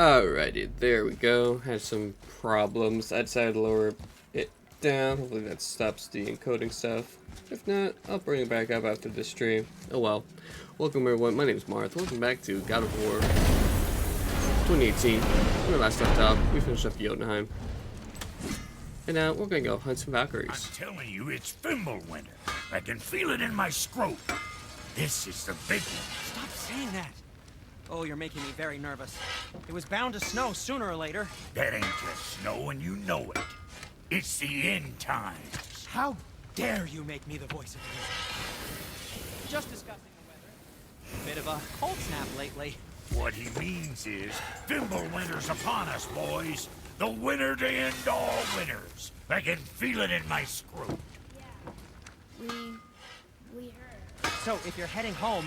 Alrighty, there we go. Had some problems. I decided to lower it down. Hopefully that stops the encoding stuff. If not, I'll bring it back up after this stream. Oh well. Welcome everyone, my name is Marth. Welcome back to God of War 2018. When we last left off, we finished up Jotunheim. And now we're gonna go hunt some Valkyries. I'm telling you, it's Fimbulwinter. I can feel it in my scrote. This is the big one. Stop saying that. Oh, you're making me very nervous. It was bound to snow sooner or later. That ain't just snow, and you know it. It's the end times. How dare you make me the voice of reason? Just discussing the weather. Bit of a cold snap lately. What he means is, Fimbulwinter's upon us, boys. The winter to end all winters. I can feel it in my scrote. Yeah, we heard. So, if you're heading home,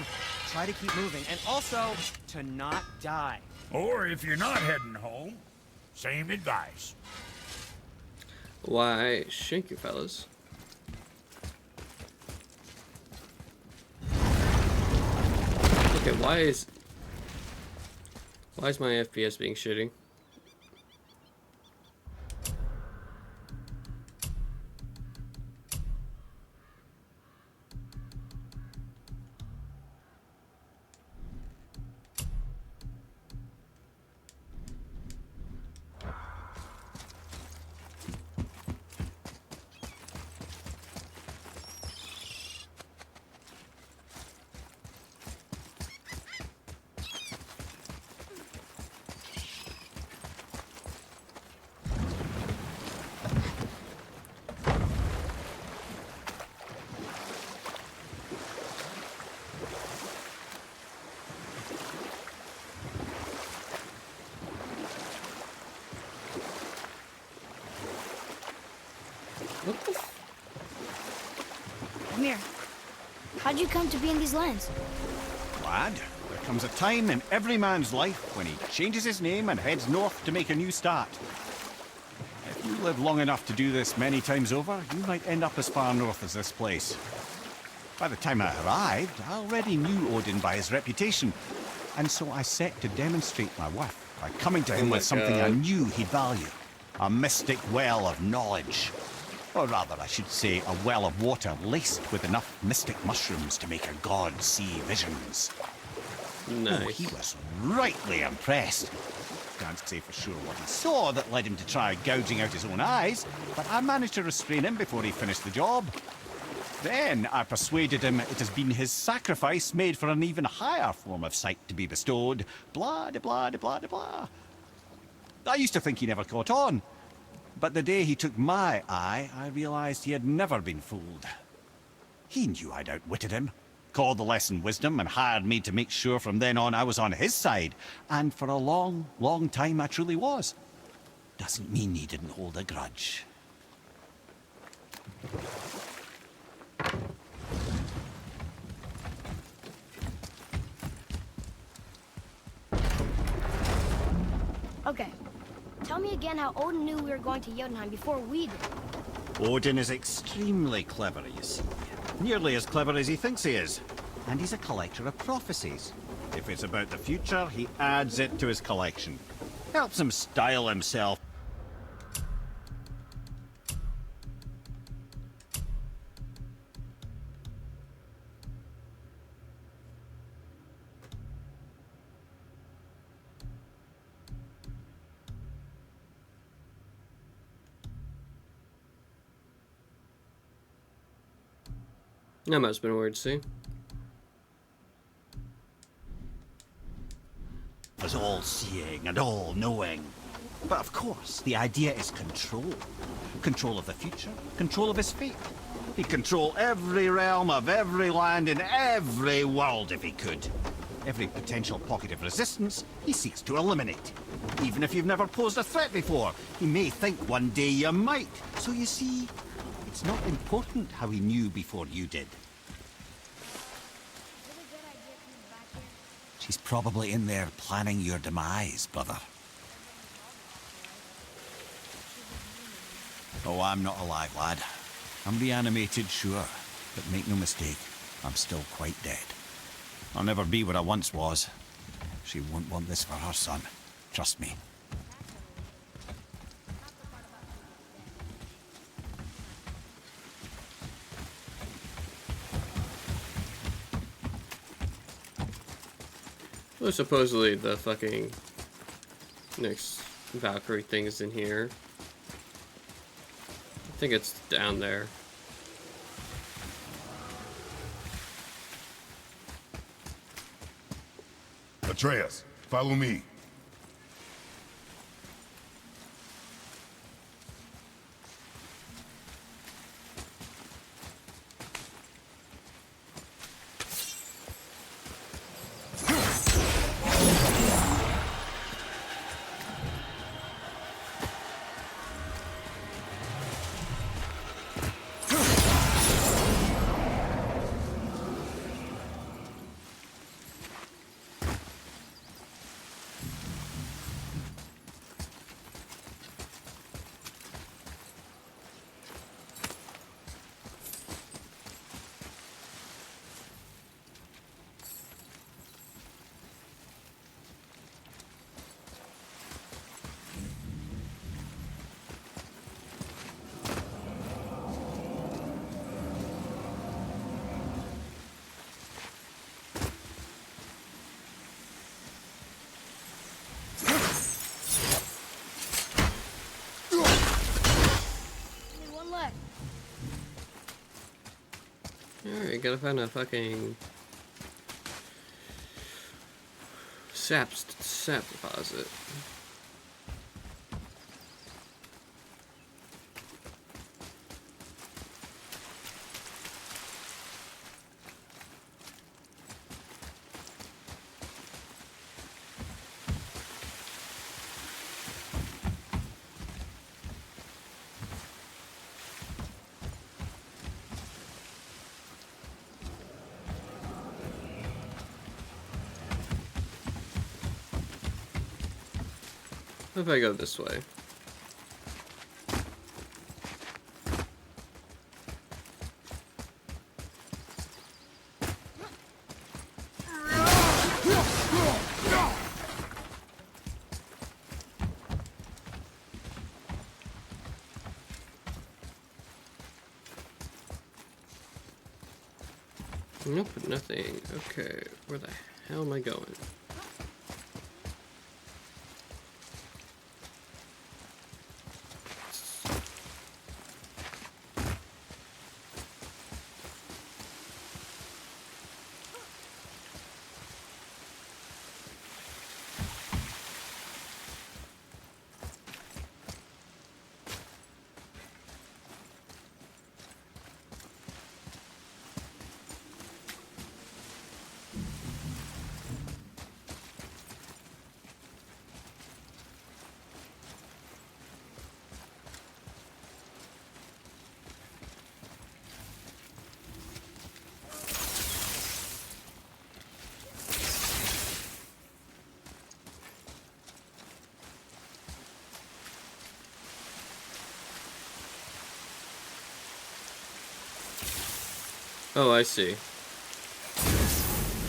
try to keep moving, and also to not die. Or if you're not heading home, same advice. Why, shank you fellas. Okay, why is my FPS being shitty? What the Amir, how'd you come to be in these lands? Lad, there comes a time in every man's life when he changes his name and heads north to make a new start. If you live long enough to do this many times over, you might end up as far north as this place. By the time I arrived, I already knew Odin by his reputation, and so I set to demonstrate my worth by coming to him my with something I God. knew he'd value. A mystic well of knowledge. Or rather, I should say, a well of water laced with enough mystic mushrooms to make a god see visions. Oh, nice. he was rightly impressed. Can't say for sure what he saw that led him to try gouging out his own eyes, but I managed to restrain him before he finished the job. Then I persuaded him it has been his sacrifice made for an even higher form of sight to be bestowed. Blah, de blah, de blah, de blah. I used to think he never caught on. But the day he took my eye, I realized he had never been fooled. He knew I'd outwitted him, called the lesson wisdom, and hired me to make sure from then on I was on his side. And for a long, long time I truly was. Doesn't mean he didn't hold a grudge. Okay, tell me again how Odin knew we were going to Jotunheim before we did. Odin is extremely clever, you see. Nearly as clever as he thinks he is. And he's a collector of prophecies. If it's about the future, he adds it to his collection. Helps him style himself. That must have been weird to see. Was all-seeing and all-knowing. But of course, the idea is control. Control of the future, control of his fate. He'd control every realm of every land in every world if he could. Every potential pocket of resistance, he seeks to eliminate. Even if you've never posed a threat before, he may think one day you might. So you see, it's not important how he knew before you did. She's probably in there planning your demise, brother. Oh, I'm not alive, lad. I'm reanimated, sure. But make no mistake, I'm still quite dead. I'll never be what I once was. She won't want this for her son. Trust me. Well, supposedly the fucking next Valkyrie thing is in here. I think it's down there. Atreus, follow me. Only one left. Alright, gotta find a fucking sap deposit. What if I go this way? Nope, nothing. Okay, where the hell am I going? Oh, I see.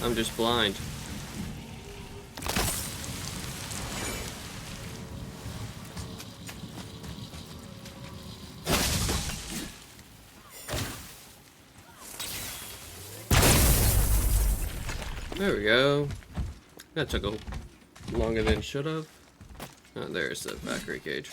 I'm just blind. There we go. That took a longer than it should have. Oh, there's the Valkyrie cage.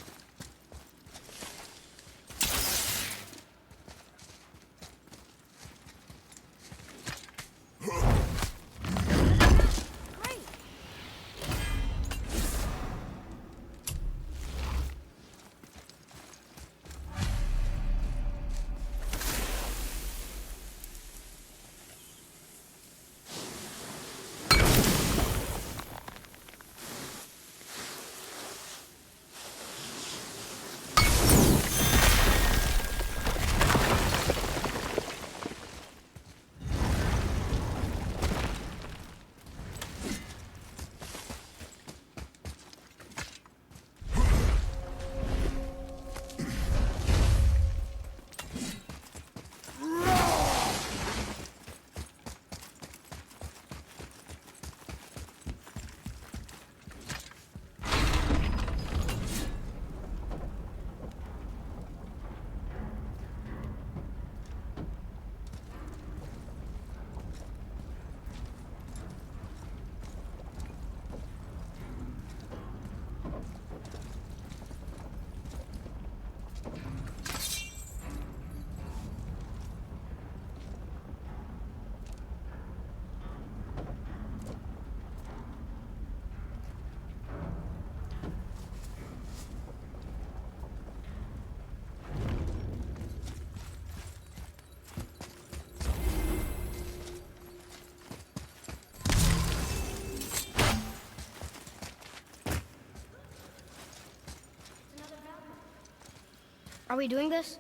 Are we doing this?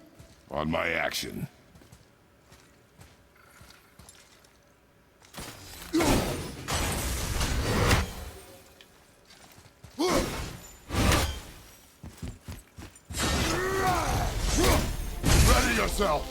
On my action. Ready yourself!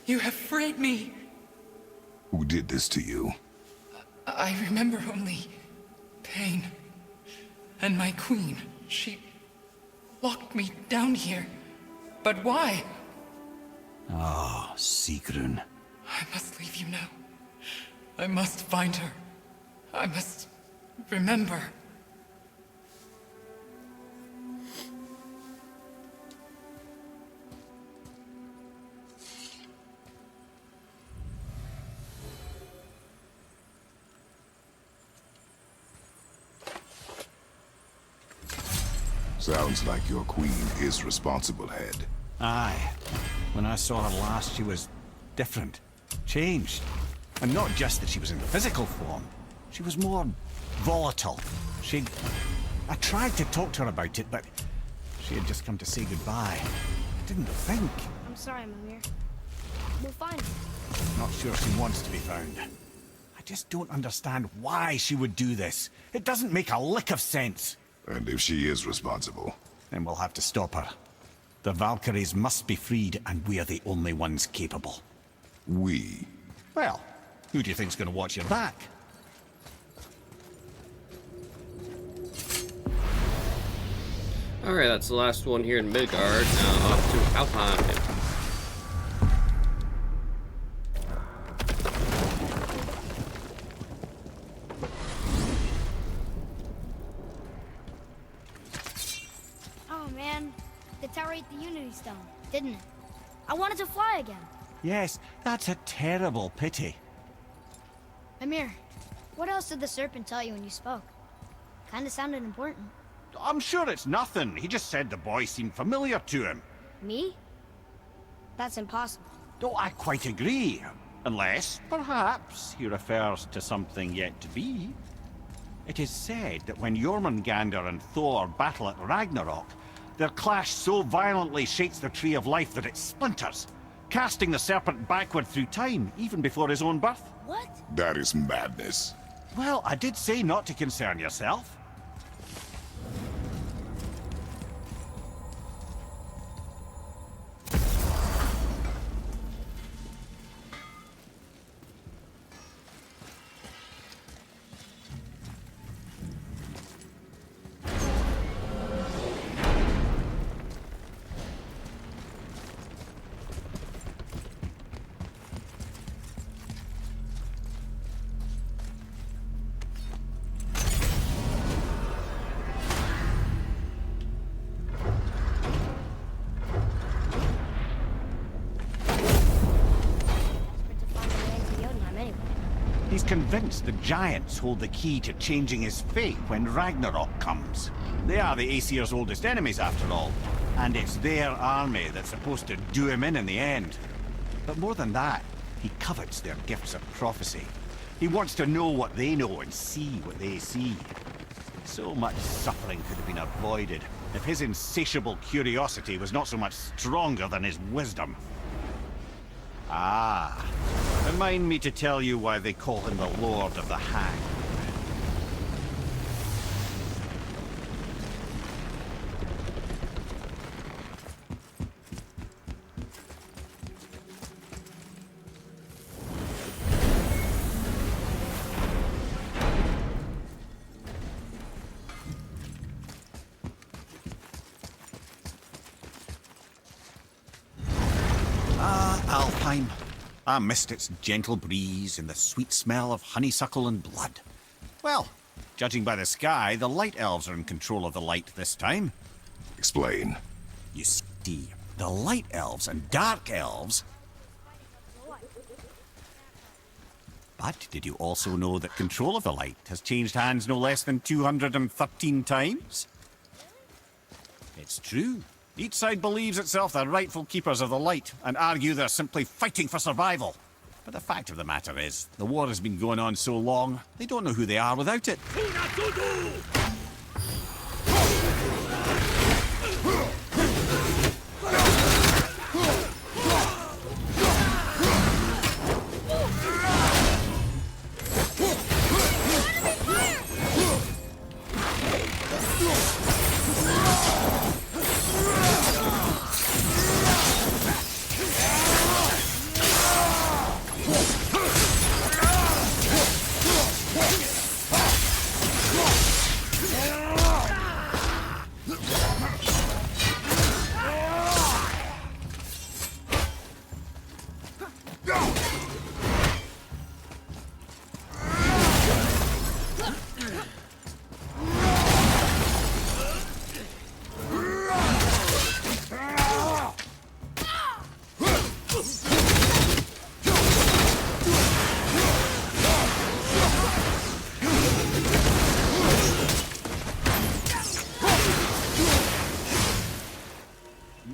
You have freed me. Who did this to you? I remember only pain. And my queen, she locked me down here. But why? Ah, Sigrun. I must leave you now. I must find her. I must remember. Sounds like your queen is responsible, Head. Aye. When I saw her last, she was different. Changed. And not just that she was in physical form. She was more volatile. I tried to talk to her about it, but she had just come to say goodbye. I didn't think. I'm sorry, Mimir. We'll find her. Not sure she wants to be found. I just don't understand why she would do this. It doesn't make a lick of sense. And if she is responsible? Then we'll have to stop her. The Valkyries must be freed, and we are the only ones capable. We? Well, who do you think's going to watch your back? Alright, that's the last one here in Midgard. Now off to Alfheim. Oh man, the tower ate the Unity Stone, didn't it? I wanted to fly again. Yes, that's a terrible pity. Amir, what else did the serpent tell you when you spoke? Kinda sounded important. I'm sure it's nothing. He just said the boy seemed familiar to him. Me? That's impossible. Oh, I quite agree. Unless, perhaps, he refers to something yet to be. It is said that when Jormungandr and Thor battle at Ragnarok, their clash so violently shakes the Tree of Life that it splinters, casting the serpent backward through time, even before his own birth. What? That is madness. Well, I did say not to concern yourself. Desperate to find a way into Jotunheim anyway. He's convinced the giants hold the key to changing his fate when Ragnarok comes. They are the Aesir's oldest enemies, after all, and it's their army that's supposed to do him in the end. But more than that, he covets their gifts of prophecy. He wants to know what they know and see what they see. So much suffering could have been avoided if his insatiable curiosity was not so much stronger than his wisdom. Ah, remind me to tell you why they call him the Lord of the Hang. Alfheim. I missed its gentle breeze and the sweet smell of honeysuckle and blood. Well, judging by the sky, the Light Elves are in control of the light this time. Explain. You see, the Light Elves and Dark Elves... But did you also know that control of the light has changed hands no less than 213 times? It's true. Each side believes itself the rightful keepers of the light and argue they're simply fighting for survival. But the fact of the matter is, the war has been going on so long, they don't know who they are without it.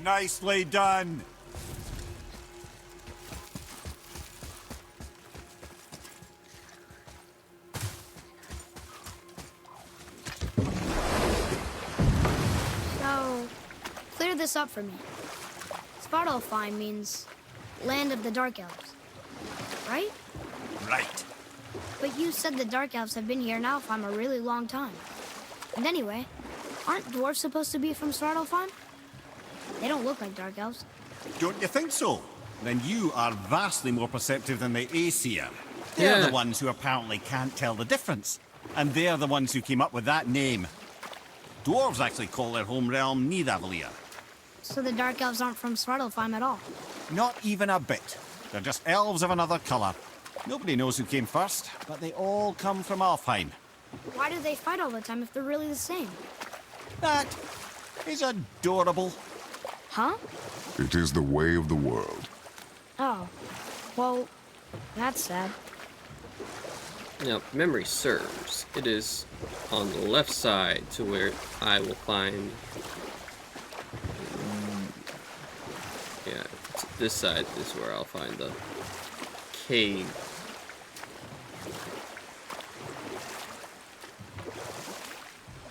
Nicely done. So, clear this up for me. Svartalfheim means land of the Dark Elves, right? Right. But you said the Dark Elves have been here in Alfheim a really long time. And anyway, aren't dwarves supposed to be from Svartalfheim? They don't look like Dark Elves. Don't you think so? Then you are vastly more perceptive than the Aesir. They're Yeah. the ones who apparently can't tell the difference. And they're the ones who came up with that name. Dwarves actually call their home realm Nidavellir. So the Dark Elves aren't from Svartalfheim at all. Not even a bit. They're just elves of another colour. Nobody knows who came first, but they all come from Alfheim. Why do they fight all the time if they're really the same? That is adorable. Huh? It is the way of the world. Oh. Well, that's sad. Now, if memory serves, it is on the left side to where I will find. Yeah, this side is where I'll find the cave.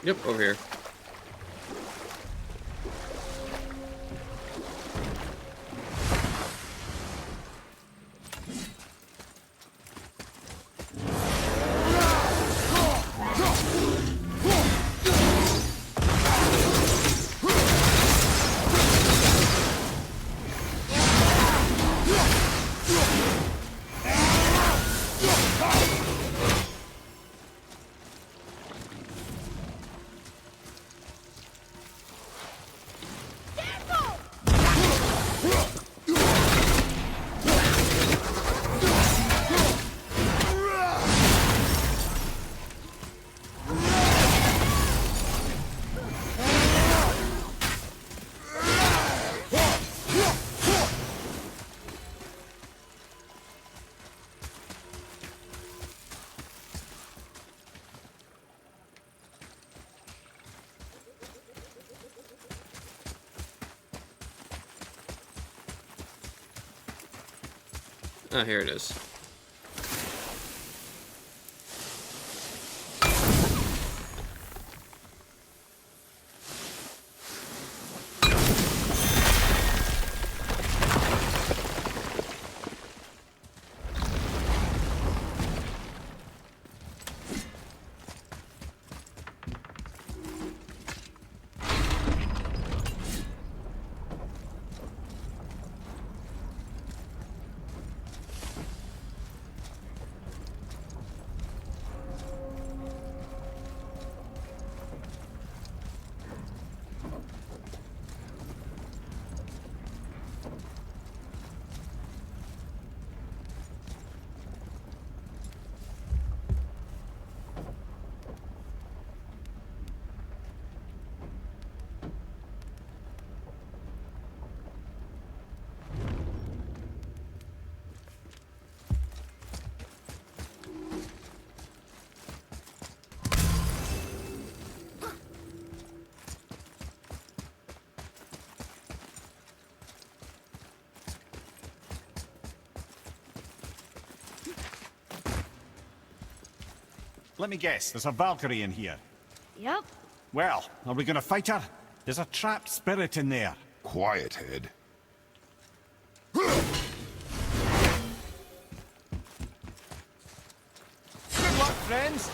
Yep, over here. Ah, here it is. Let me guess, there's a Valkyrie in here. Yep. Well, are we gonna fight her? There's a trapped spirit in there. Quiet, Head. Good luck, friends!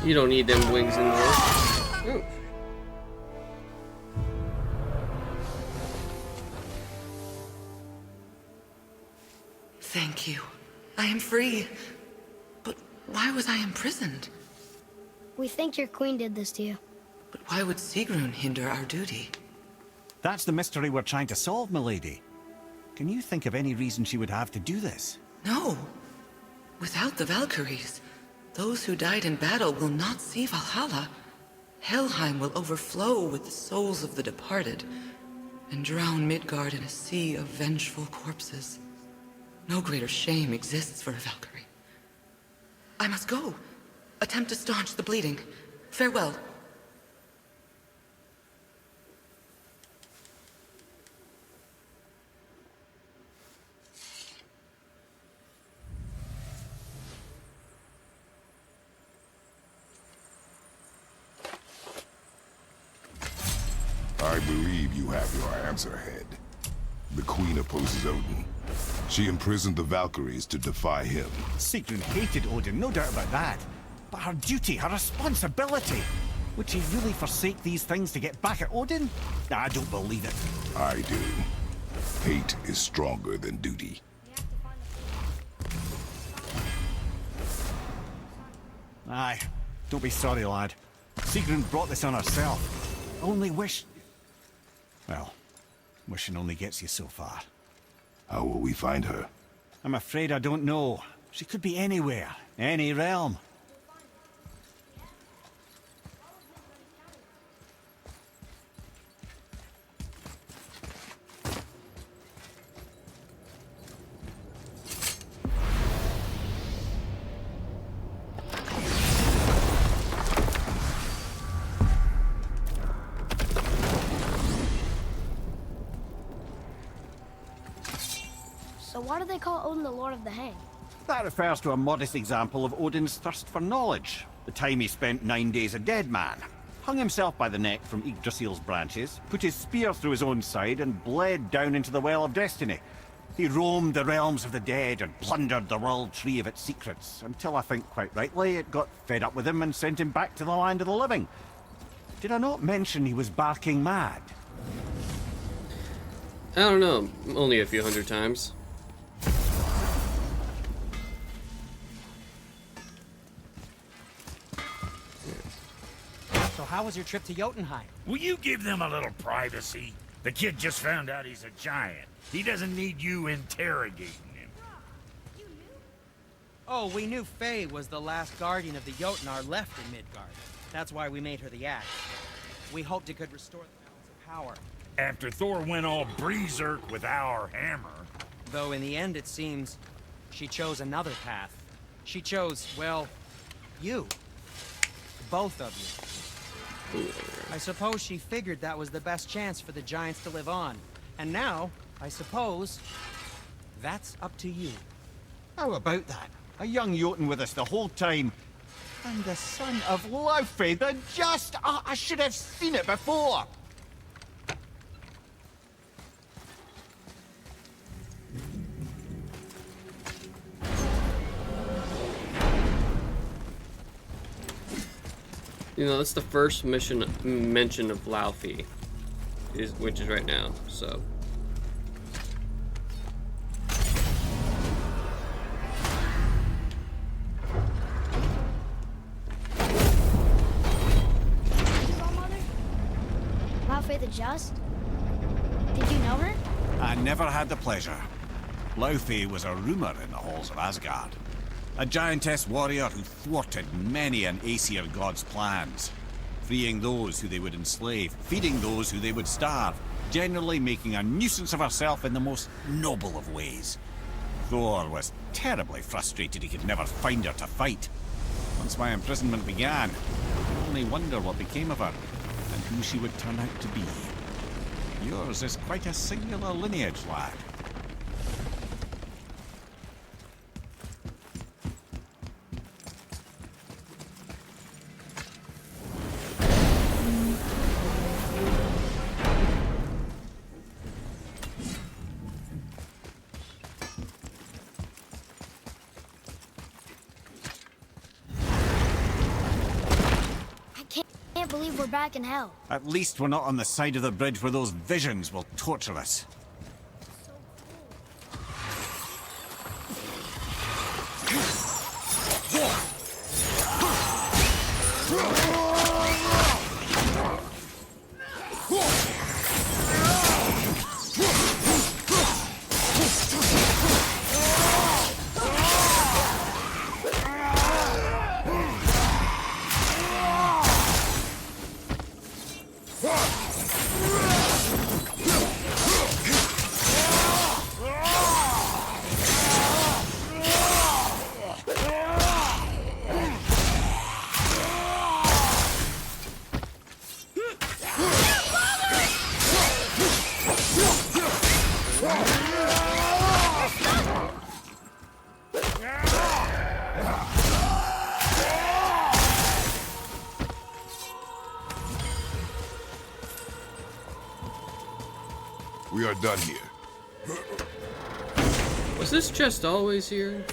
You don't need them wings anymore. Oh. Thank you. I am free. But why was I imprisoned? We think your queen did this to you. But why would Sigrun hinder our duty? That's the mystery we're trying to solve, milady. Can you think of any reason she would have to do this? No. Without the Valkyries, those who died in battle will not see Valhalla. Helheim will overflow with the souls of the departed, and drown Midgard in a sea of vengeful corpses. No greater shame exists for a Valkyrie. I must go. Attempt to staunch the bleeding. Farewell. I believe you have your answer, Head. The Queen opposes Odin. She imprisoned the Valkyries to defy him. Sigrun hated Odin, no doubt about that. But her duty, her responsibility. Would she really forsake these things to get back at Odin? I don't believe it. I do. Hate is stronger than duty. Aye, don't be sorry, lad. Sigrun brought this on herself. Only wish... Well, wishing only gets you so far. How will we find her? I'm afraid I don't know. She could be anywhere, any realm. So why do they call Odin the Lord of the Hang? That refers to a modest example of Odin's thirst for knowledge. The time he spent 9 days a dead man. Hung himself by the neck from Yggdrasil's branches, put his spear through his own side, and bled down into the Well of Destiny. He roamed the realms of the dead and plundered the World Tree of its secrets, until I think quite rightly it got fed up with him and sent him back to the land of the living. Did I not mention he was barking mad? I don't know, only a few hundred times. So how was your trip to Jotunheim? Will you give them a little privacy? The kid just found out he's a giant. He doesn't need you interrogating him. Oh, we knew Faye was the last guardian of the Jotnar left in Midgard. That's why we made her the axe. We hoped it could restore the balance of power. After Thor went all berserk with our hammer. Though in the end, it seems, she chose another path. She chose, well, you. Both of you. I suppose she figured that was the best chance for the giants to live on. And now, I suppose, that's up to you. How about that? A young Jotun with us the whole time. And the son of Laufey, the just... Oh, I should have seen it before! You know, that's the first mention of Laufey, which is right now, so. Mother? Laufey the Just? Did you know her? I never had the pleasure. Laufey was a rumor in the halls of Asgard. A giantess warrior who thwarted many an Aesir god's plans, freeing those who they would enslave, feeding those who they would starve, generally making a nuisance of herself in the most noble of ways. Thor was terribly frustrated he could never find her to fight. Once my imprisonment began, I only wonder what became of her, and who she would turn out to be. Yours is quite a singular lineage, lad. believe we're back in hell. At least we're not on the side of the bridge where those visions will torture us. We are done here. Was this chest always here?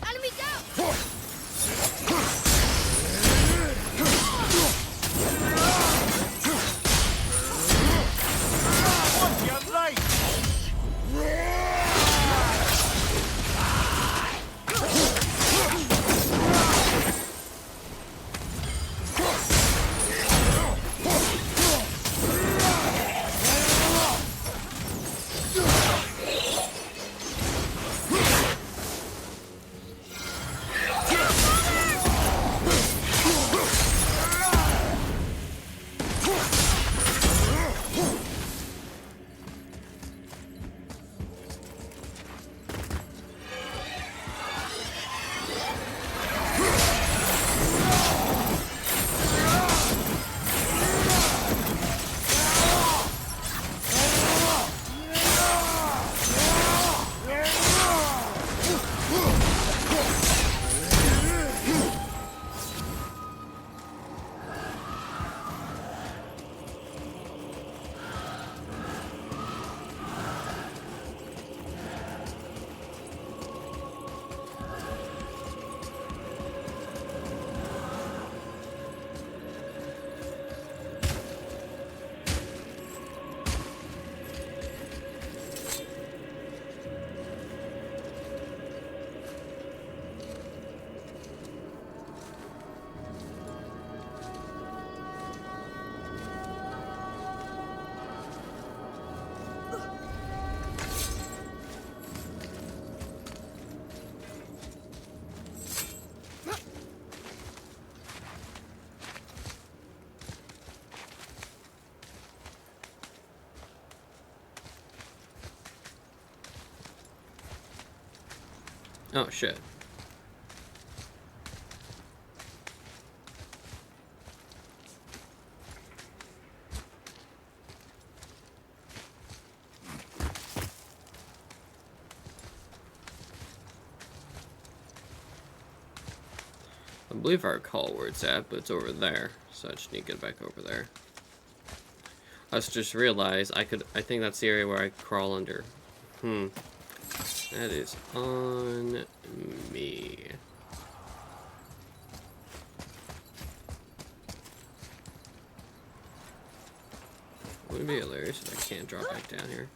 Enemy down! Oh shit. I believe I recall where it's at, but it's over there, so I just need to get back over there. I just realized I think that's the area where I crawl under. That is on me. Wouldn't it be hilarious if I can't drop back down here?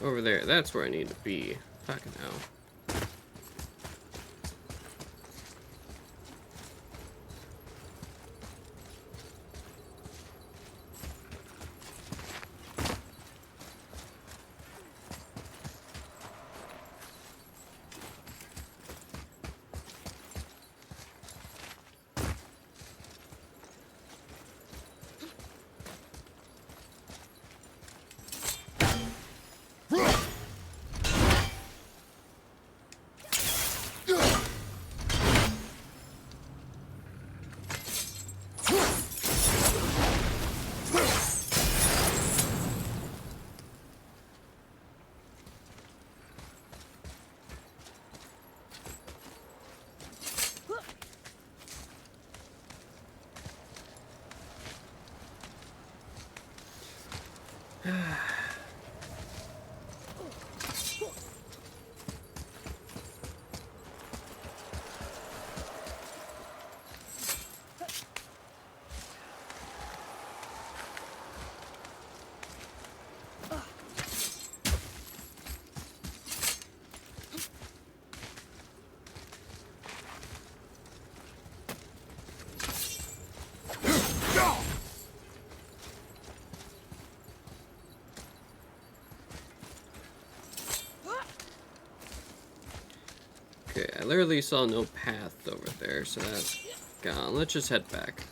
Over there, that's where I need to be. Fucking hell. Okay, I literally saw no path over there, so that's gone. Let's just head back.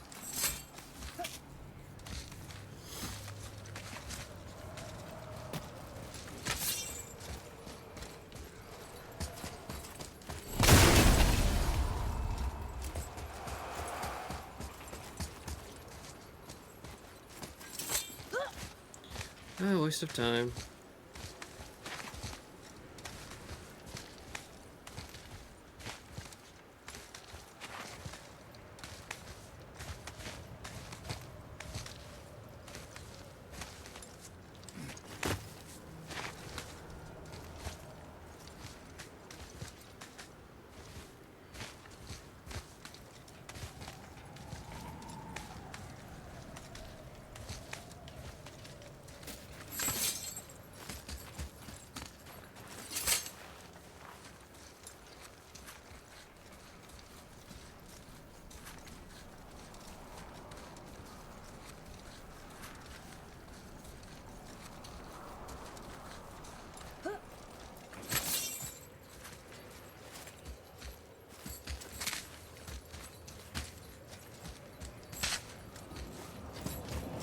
Oh, waste of time.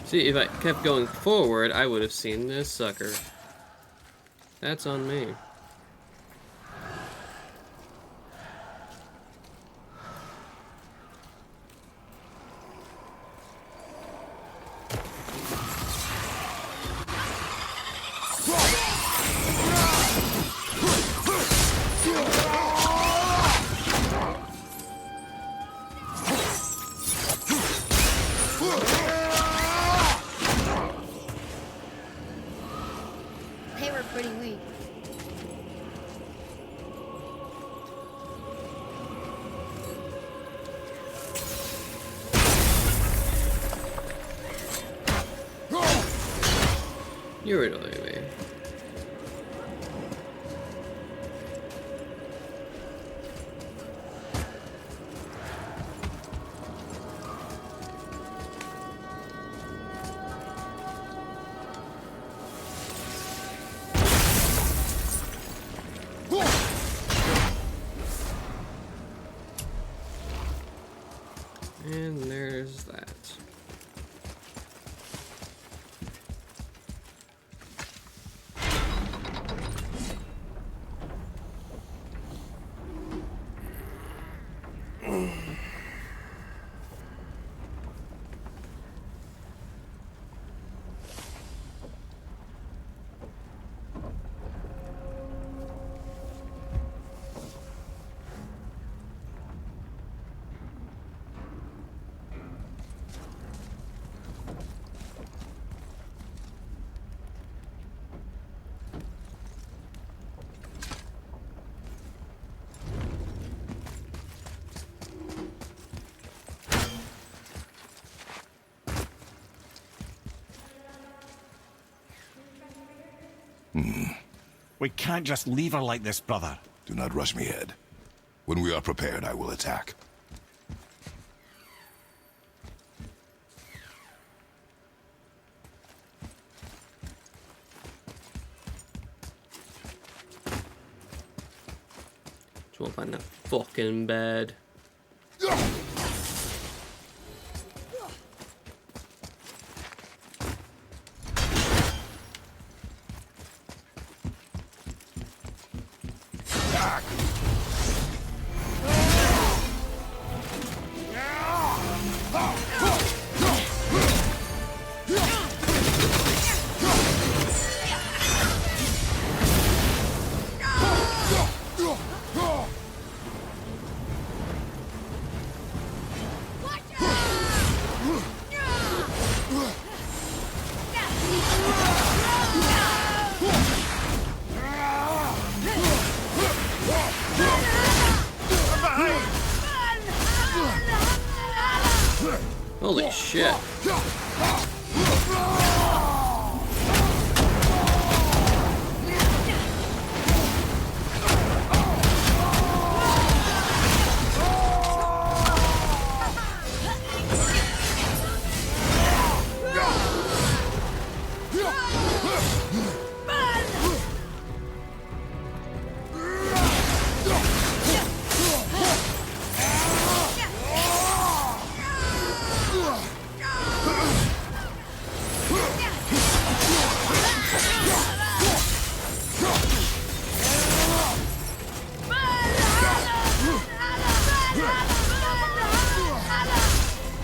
See, if I kept going forward, I would have seen this sucker. That's on me. They were pretty weak. You're annoying me. And there's that. We can't just leave her like this, brother. Do not rush me, Ed. When we are prepared, I will attack. Just won't find that fucking bed. shit.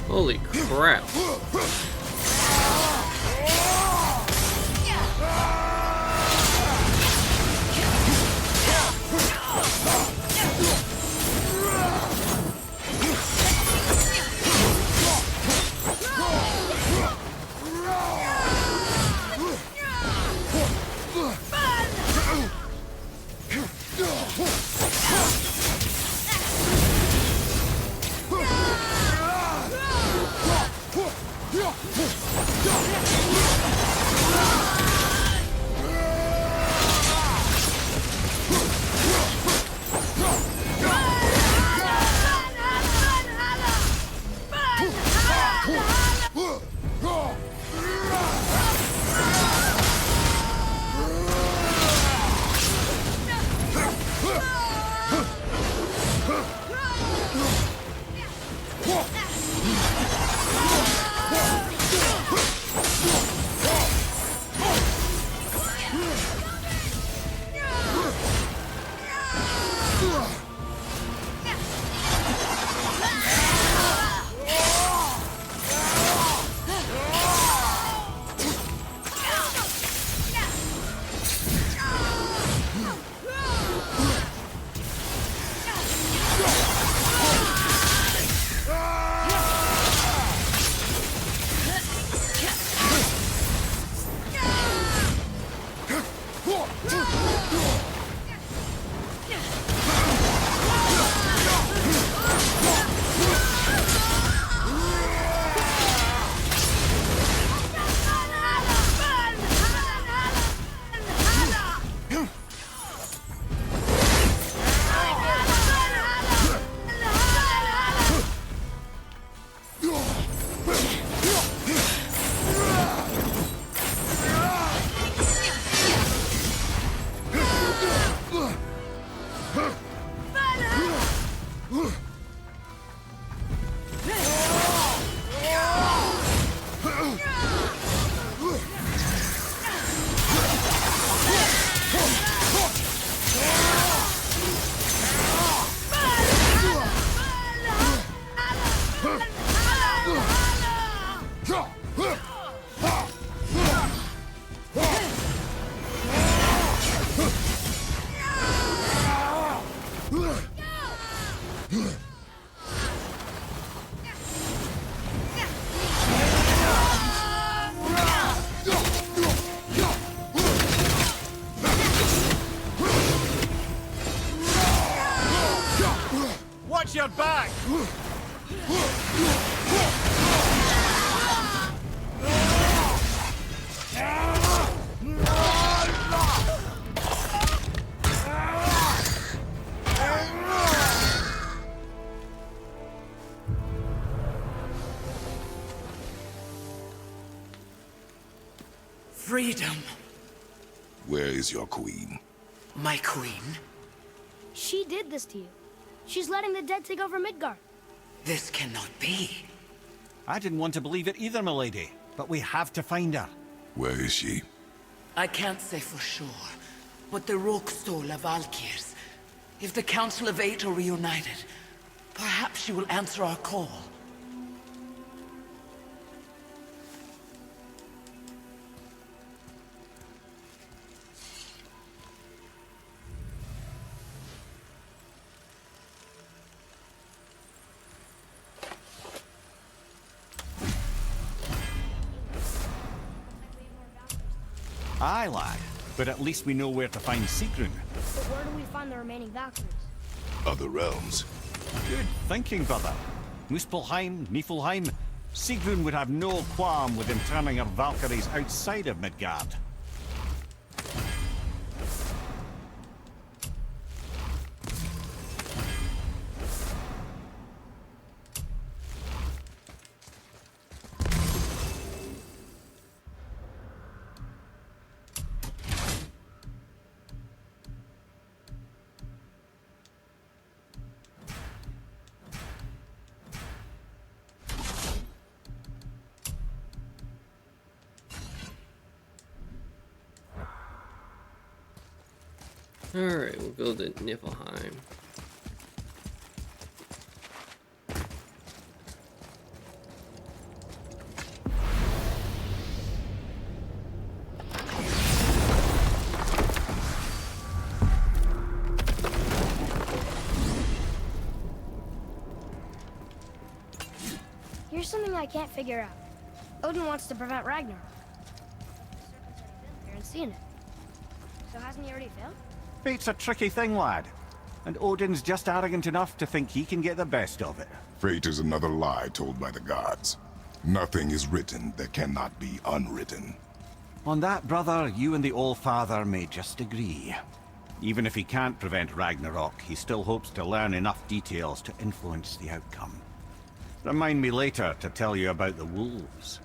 Holy crap. Watch your back! Freedom. Where is your queen? My queen. She did this to you. She's letting the dead take over Midgard. This cannot be. I didn't want to believe it either, milady, but we have to find her. Where is she? I can't say for sure, but the Rock stole a Valkyries. If the Council of Eight are reunited, perhaps she will answer our call. Aye, lad, but at least we know where to find Sigrun. But where do we find the remaining Valkyries? Other realms. Good thinking, brother. Muspelheim, Niflheim, Sigrun would have no qualm with interning her Valkyries outside of Midgard. Alright, we'll go to Niflheim. Here's something I can't figure out. Odin wants to prevent Ragnarok. The serpent's already been there and seen it. So hasn't he already failed? Fate's a tricky thing, lad. And Odin's just arrogant enough to think he can get the best of it. Fate is another lie told by the gods. Nothing is written that cannot be unwritten. On that, brother, you and the All-Father may just agree. Even if he can't prevent Ragnarok, he still hopes to learn enough details to influence the outcome. Remind me later to tell you about the wolves.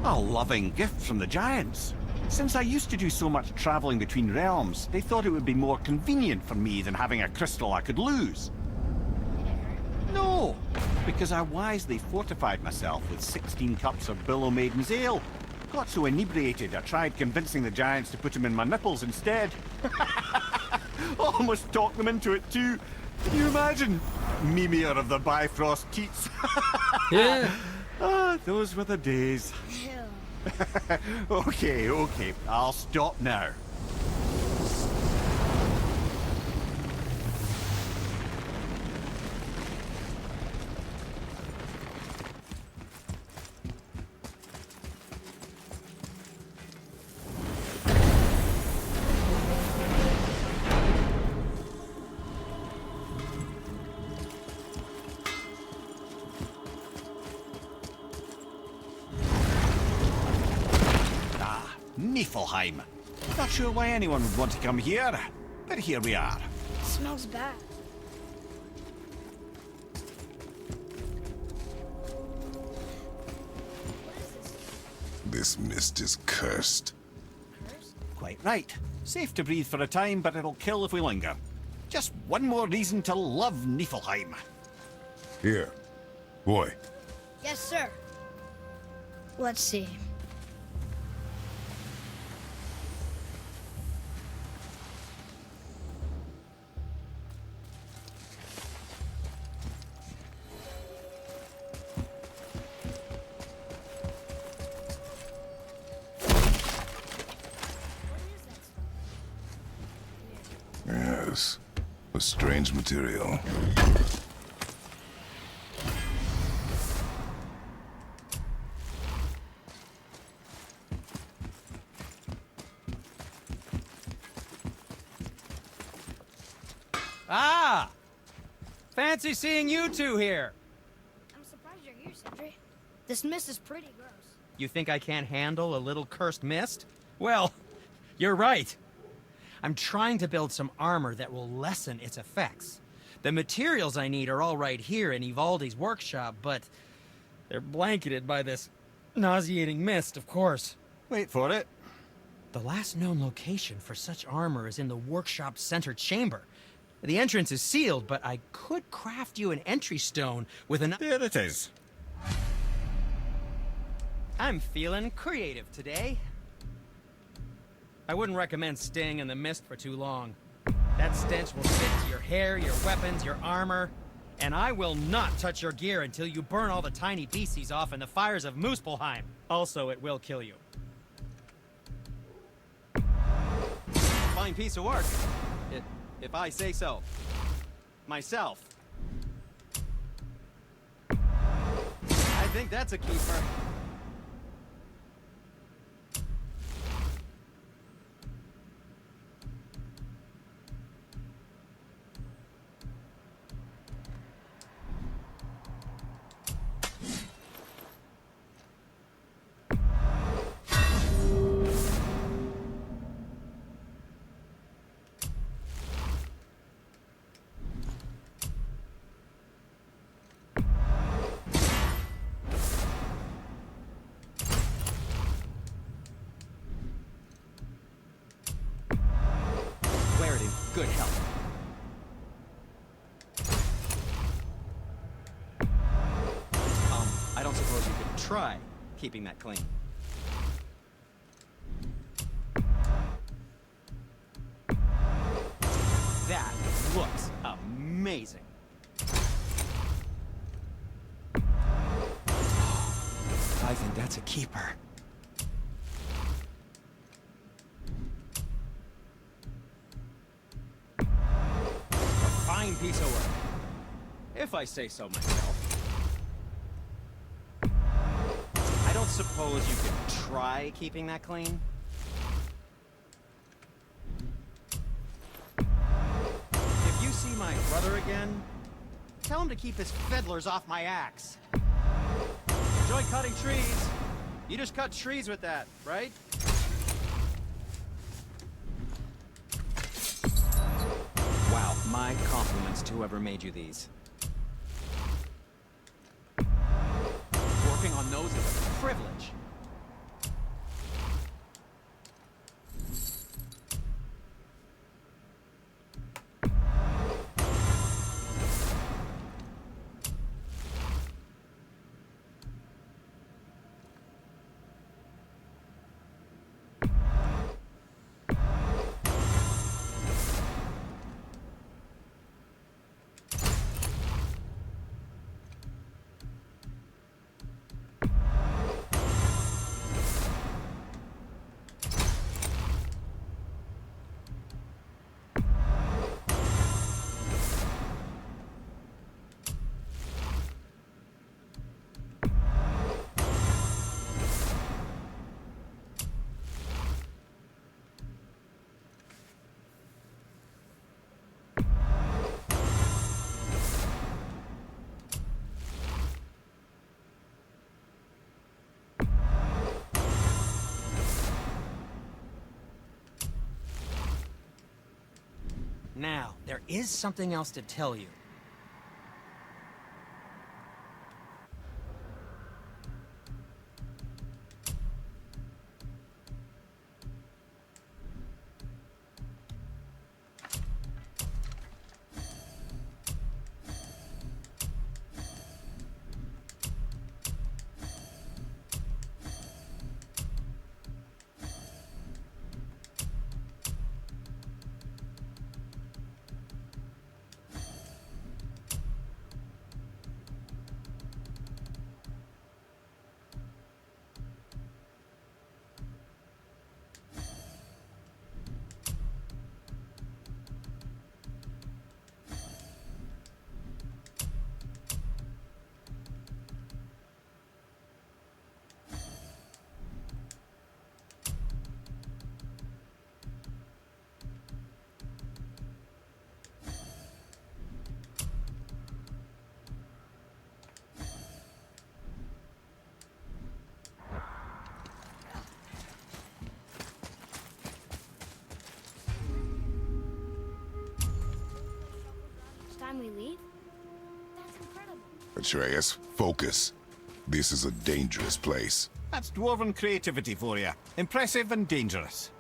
A loving gift from the giants. Since I used to do so much traveling between realms, they thought it would be more convenient for me than having a crystal I could lose. No, because I wisely fortified myself with 16 cups of Billow Maiden's ale. Got so inebriated, I tried convincing the giants to put them in my nipples instead. Almost talked them into it too. Can you imagine? Mimir of the Bifrost Teats. Yeah. Ah, those were the days. Okay, I'll stop now. Niflheim. Not sure why anyone would want to come here, but here we are. It smells bad. This mist is cursed. Quite right. Safe to breathe for a time, but it'll kill if we linger. Just one more reason to love Niflheim. Here. Boy. Yes, sir. Let's see. Yes. A strange material. Ah! Fancy seeing you two here. I'm surprised you're here, Sindri. This mist is pretty gross. You think I can't handle a little cursed mist? Well, you're right. I'm trying to build some armor that will lessen its effects. The materials I need are all right here in Ivaldi's workshop, but they're blanketed by this nauseating mist, of course. Wait for it. The last known location for such armor is in the workshop's center chamber. The entrance is sealed, but I could craft you an entry stone with an... There it is. I'm feeling creative today. I wouldn't recommend staying in the mist for too long. That stench will stick to your hair, your weapons, your armor. And I will not touch your gear until you burn all the tiny beasties off in the fires of Muspelheim. Also, it will kill you. Fine piece of work. If I say so. Myself. I think that's a keeper. Good health. I don't suppose you could try keeping that clean. That looks amazing. I think that's a keeper. Fine piece of work, if I say so myself. I don't suppose you could try keeping that clean? If you see my brother again, tell him to keep his fiddlers off my axe. Enjoy cutting trees. You just cut trees with that, right? Wow, my compliments to whoever made you these. Working on those is a privilege. Now, there is something else to tell you. Time we leave? That's incredible. Atreus, focus. This is a dangerous place. That's dwarven creativity for you. Impressive and dangerous.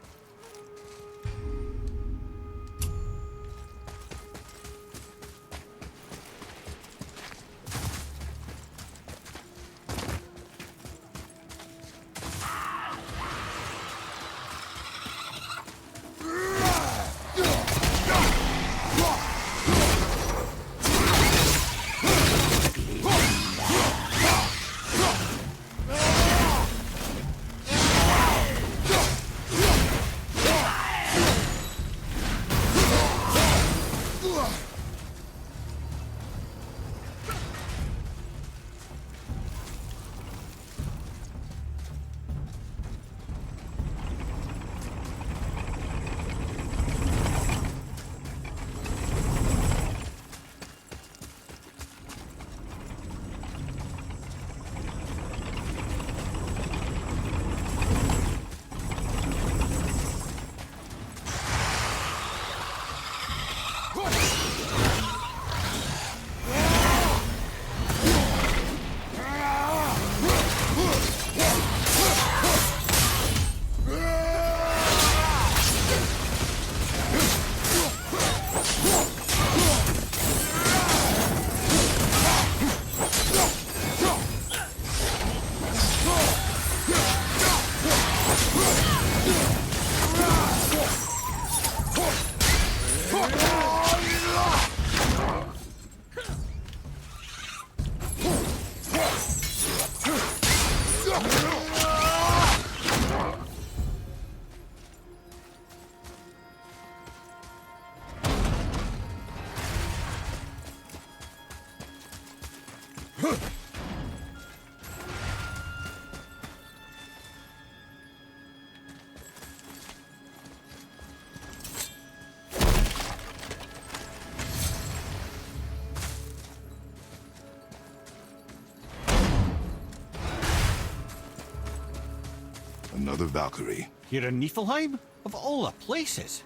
Another Valkyrie. Here in Niflheim? Of all the places.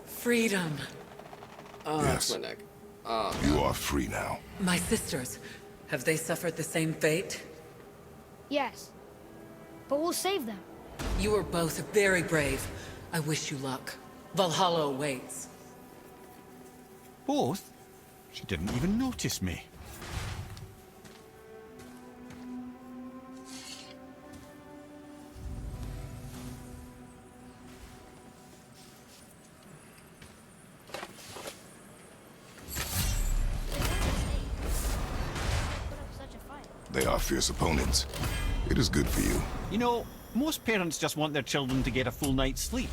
Freedom. Oh, that's Yes. my neck. Oh, You are free now. My sisters, have they suffered the same fate? Yes. But we'll save them. You are both very brave. I wish you luck. Valhalla awaits. Both? She didn't even notice me. Put up such a fight. They are fierce opponents. It is good for you. You know, most parents just want their children to get a full night's sleep.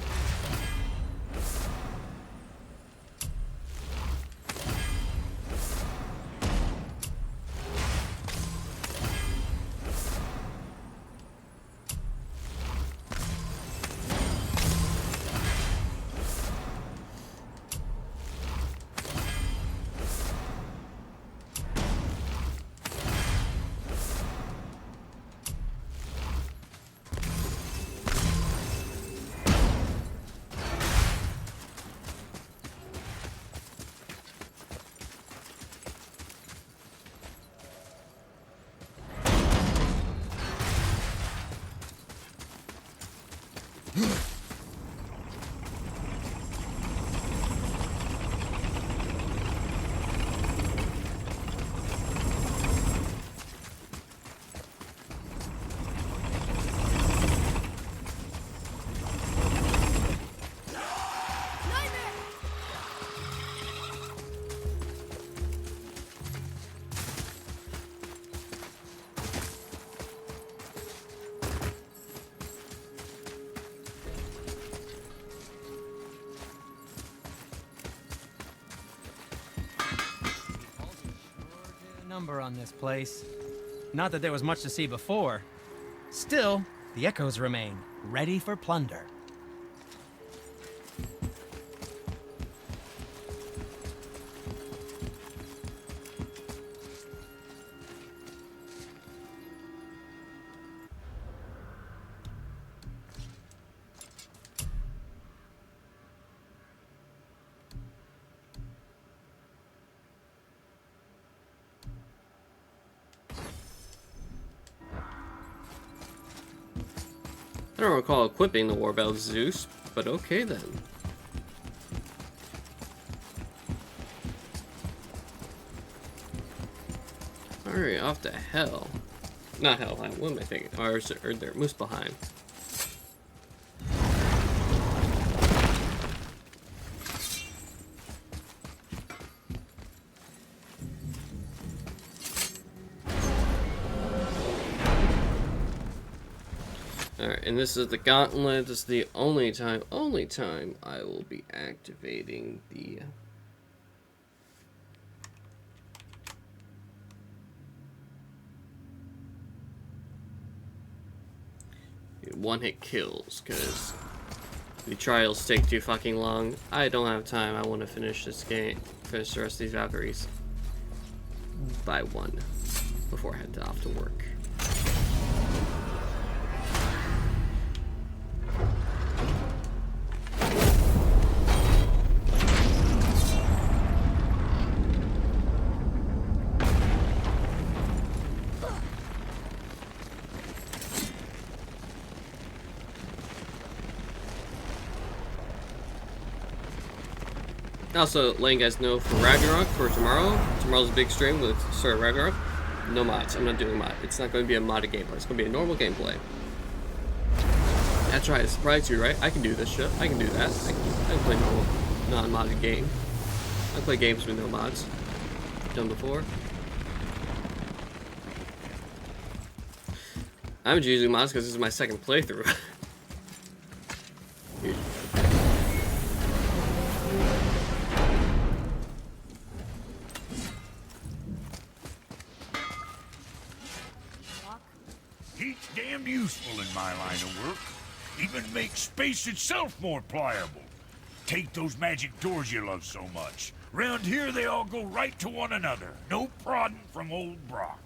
Number on this place. Not that there was much to see before. Still, the echoes remain, ready for plunder. I don't recall equipping the Warbelt Zeus, but okay then. Alright, off to hell. Not Helheim, what am I thinking? Or is there Muspelheim? Alright, and this is the gauntlet. This is the only time I will be activating the one-hit kills, because the trials take too fucking long. I don't have time. I want to finish this game, finish the rest of these Valkyries by one before I head off to work. Also, letting you guys know for Ragnarok for tomorrow's a big stream with Ragnarok. No mods. I'm not doing mod. It's not going to be a modded gameplay. It's going to be a normal gameplay. That's right. It surprised you, right? I can do this shit. I can do that. I can play normal, non-modded game. I play games with no mods. Done before. I'm just using mods because this is my second playthrough. Heat's damned useful in my line of work. Even makes space itself more pliable. Take those magic doors you love so much. Round here they all go right to one another. No prodding from old Brock.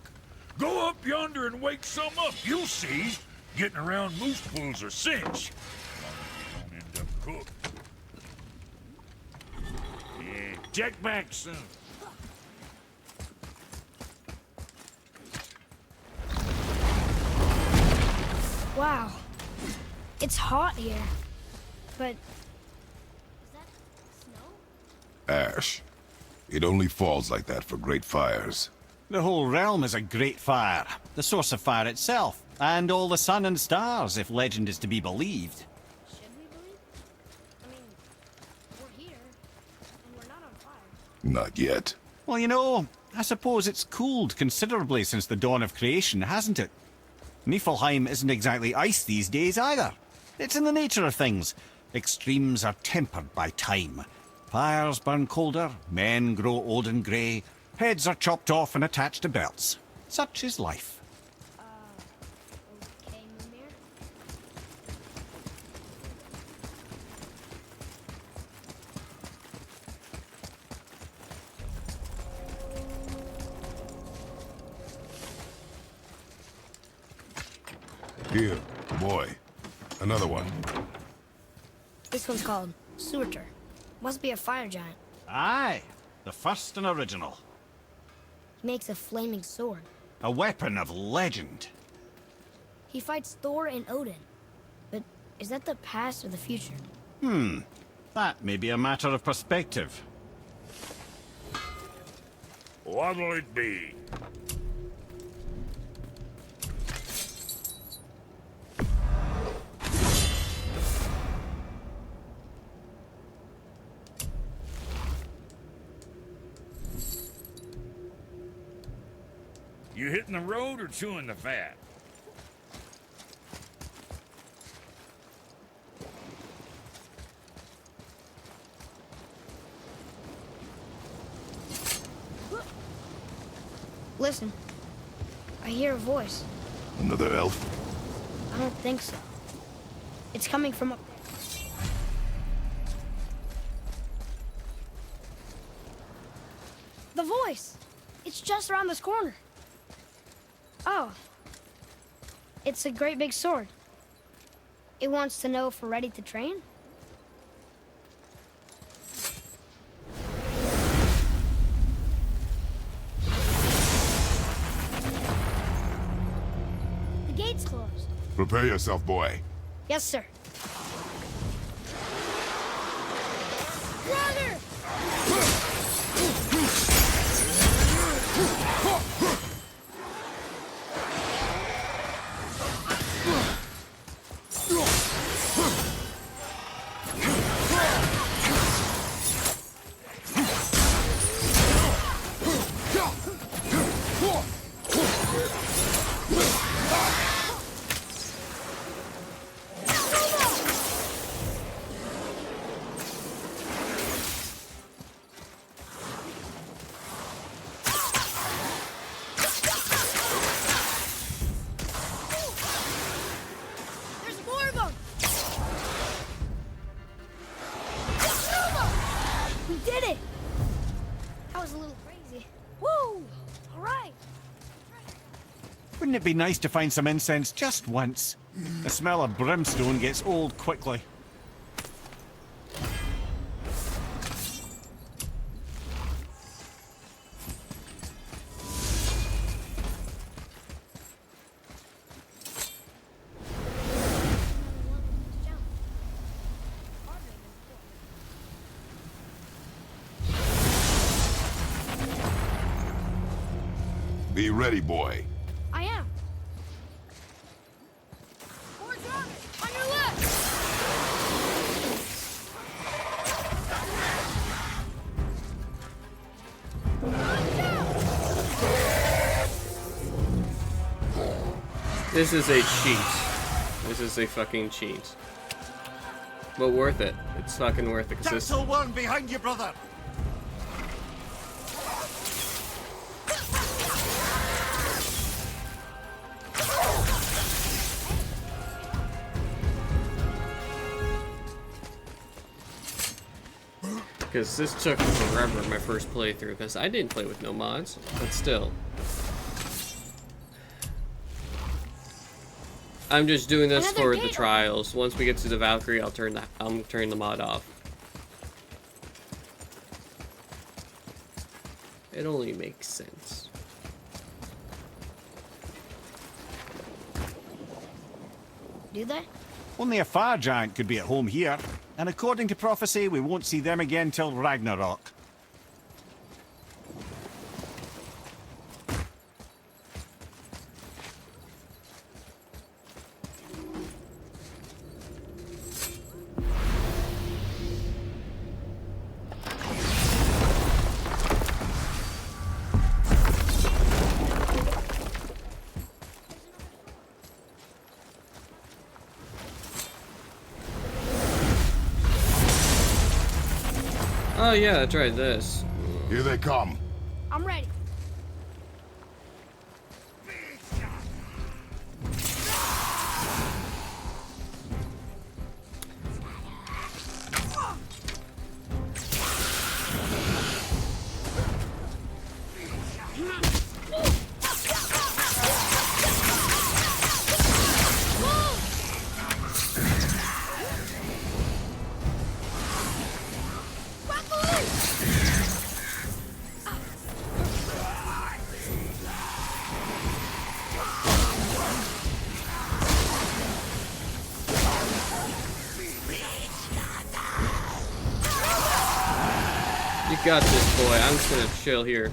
Go up yonder and wake some up, you'll see. Getting around moose pools are cinch. As long as you don't end up cooked. Yeah, check back soon. Wow. It's hot here. But... is that snow? Ash. It only falls like that for great fires. The whole realm is a great fire, the source of fire itself, and all the sun and stars, if legend is to be believed. Should we believe? I mean, we're here, and we're not on fire. Not yet. Well, you know, I suppose it's cooled considerably since the dawn of creation, hasn't it? Niflheim isn't exactly ice these days either. It's in the nature of things. Extremes are tempered by time. Fires burn colder, men grow old and grey, heads are chopped off and attached to belts. Such is life. Okay, Mimir. Here, boy. Another one. This one's called Surtur. Must be a fire giant. Aye, the first and original. He makes a flaming sword. A weapon of legend. He fights Thor and Odin. But is that the past or the future? That may be a matter of perspective. What'll it be? You hitting the road or chewing the fat? Listen. I hear a voice. Another elf? I don't think so. It's coming from up there. The voice! It's just around this corner. Oh. It's a great big sword. It wants to know if we're ready to train? The gate's closed. Prepare yourself, boy. Yes, sir. Brother! There's more of them! We did it! That was a little crazy. Woo! All right. Wouldn't it be nice to find some incense just once? The smell of brimstone gets old quickly. Be ready, boy. I am. More drivers! On your left! This is a cheat. This is a fucking cheat. But worth it. It's fucking worth it. 'Cause this, Gentle one behind you, brother! because this took forever my first playthrough, because I didn't play with no mods, but still. I'm just doing this Another for the gate. trials. Once we get to the Valkyrie, I'll turn the mod off. It only makes sense. Do they? Only a fire giant could be at home here, and according to prophecy, we won't see them again till Ragnarok. Oh yeah, I tried this. Here they come. I'm ready. You got this, boy. I'm just gonna chill here.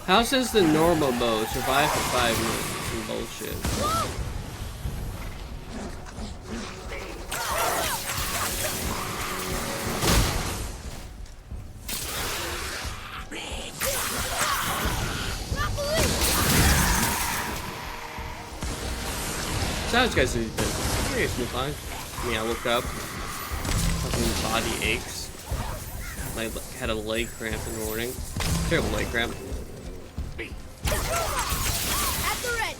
How says the normal mode? Survive for 5 minutes. Some bullshit. Sounds guys need to seriously fine. Yeah, I woke up. Fucking body aches. I had a leg cramp in the morning. Terrible leg cramp. At the red.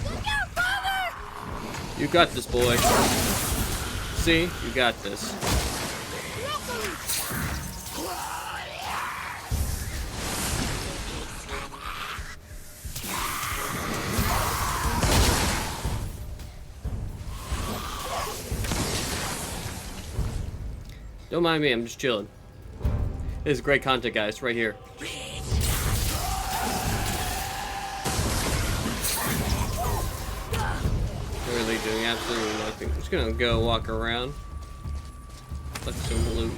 Look out, father! You got this, boy. See? You got this. Don't mind me, I'm just chilling. This is great content, guys, right here. Really doing absolutely nothing. I'm just gonna go walk around. Collect some loot.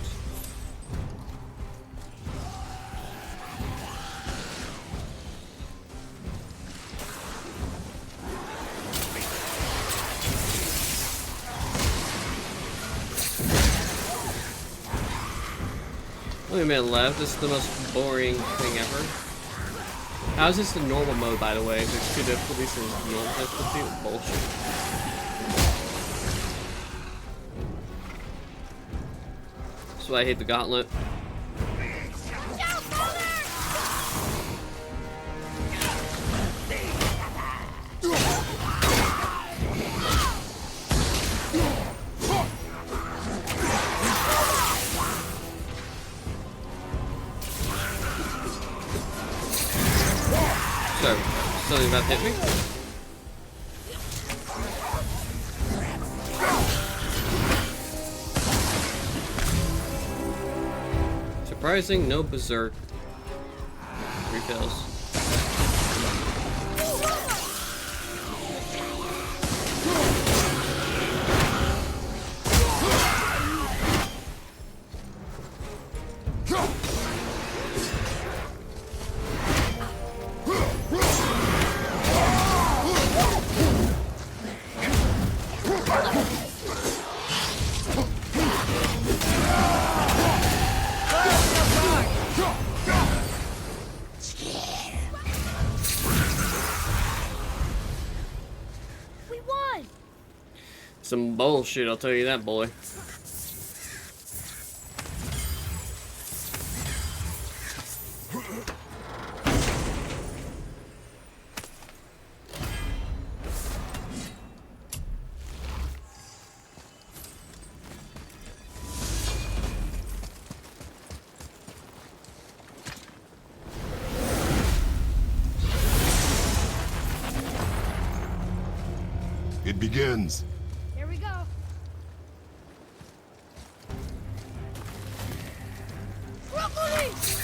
Only a minute left. This is the most boring thing ever. How is this the normal mode, by the way? If there's 2 difficulties and it's normal difficulty? Bullshit. That's why I hate the gauntlet. So, something about to hit me? Surprising, no berserk refills. We won! Some bullshit, I'll tell you that, boy. It begins. Here we go. Valkyries!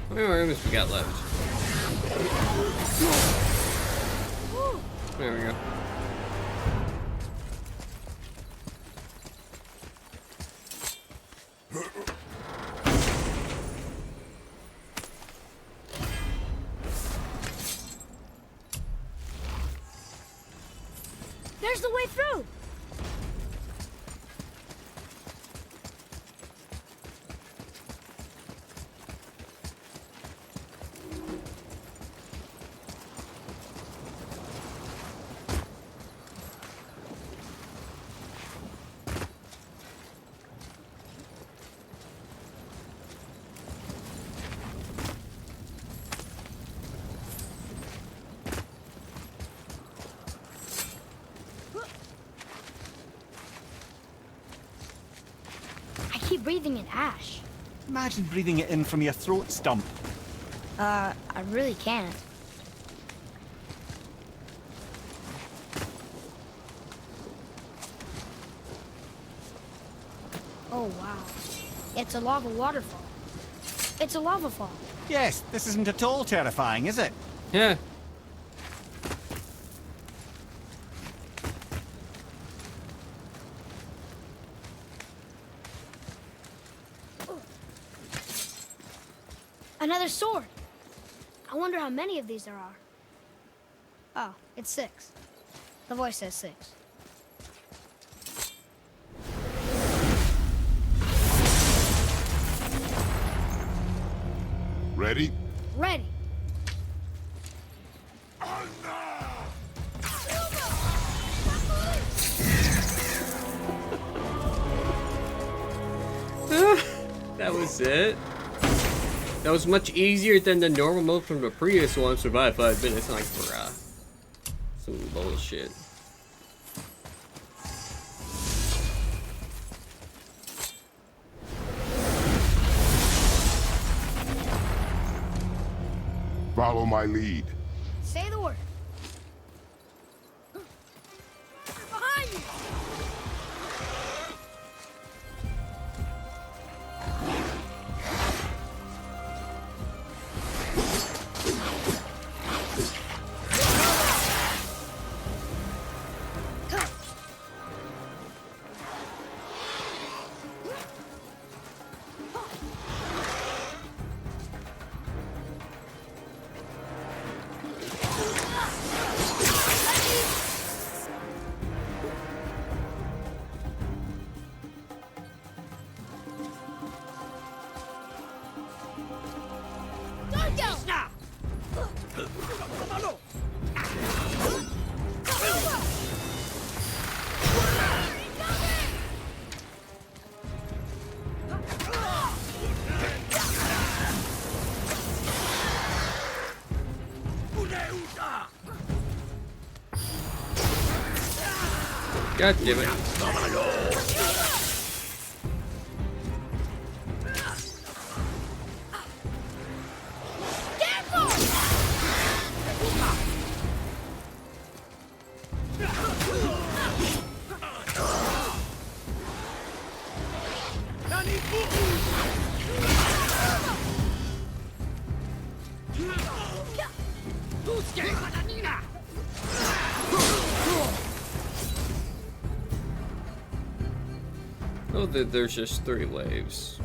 How many more enemies we got left? There we go. There's the way through. I keep breathing in ash. Imagine breathing it in from your throat stump. I really can't. Oh, wow. It's a lava waterfall. It's a lava fall. Yes, this isn't at all terrifying, is it? Yeah. Another sword. I wonder how many of these there are. Oh, it's 6. The voice says 6. Ready? Ready. That was it. That was much easier than the normal mode from the previous one. Survive 5 minutes, like bruh. Some bullshit. Follow my lead. Say the word. Behind you! God damn it. Oh, there's just 3 waves.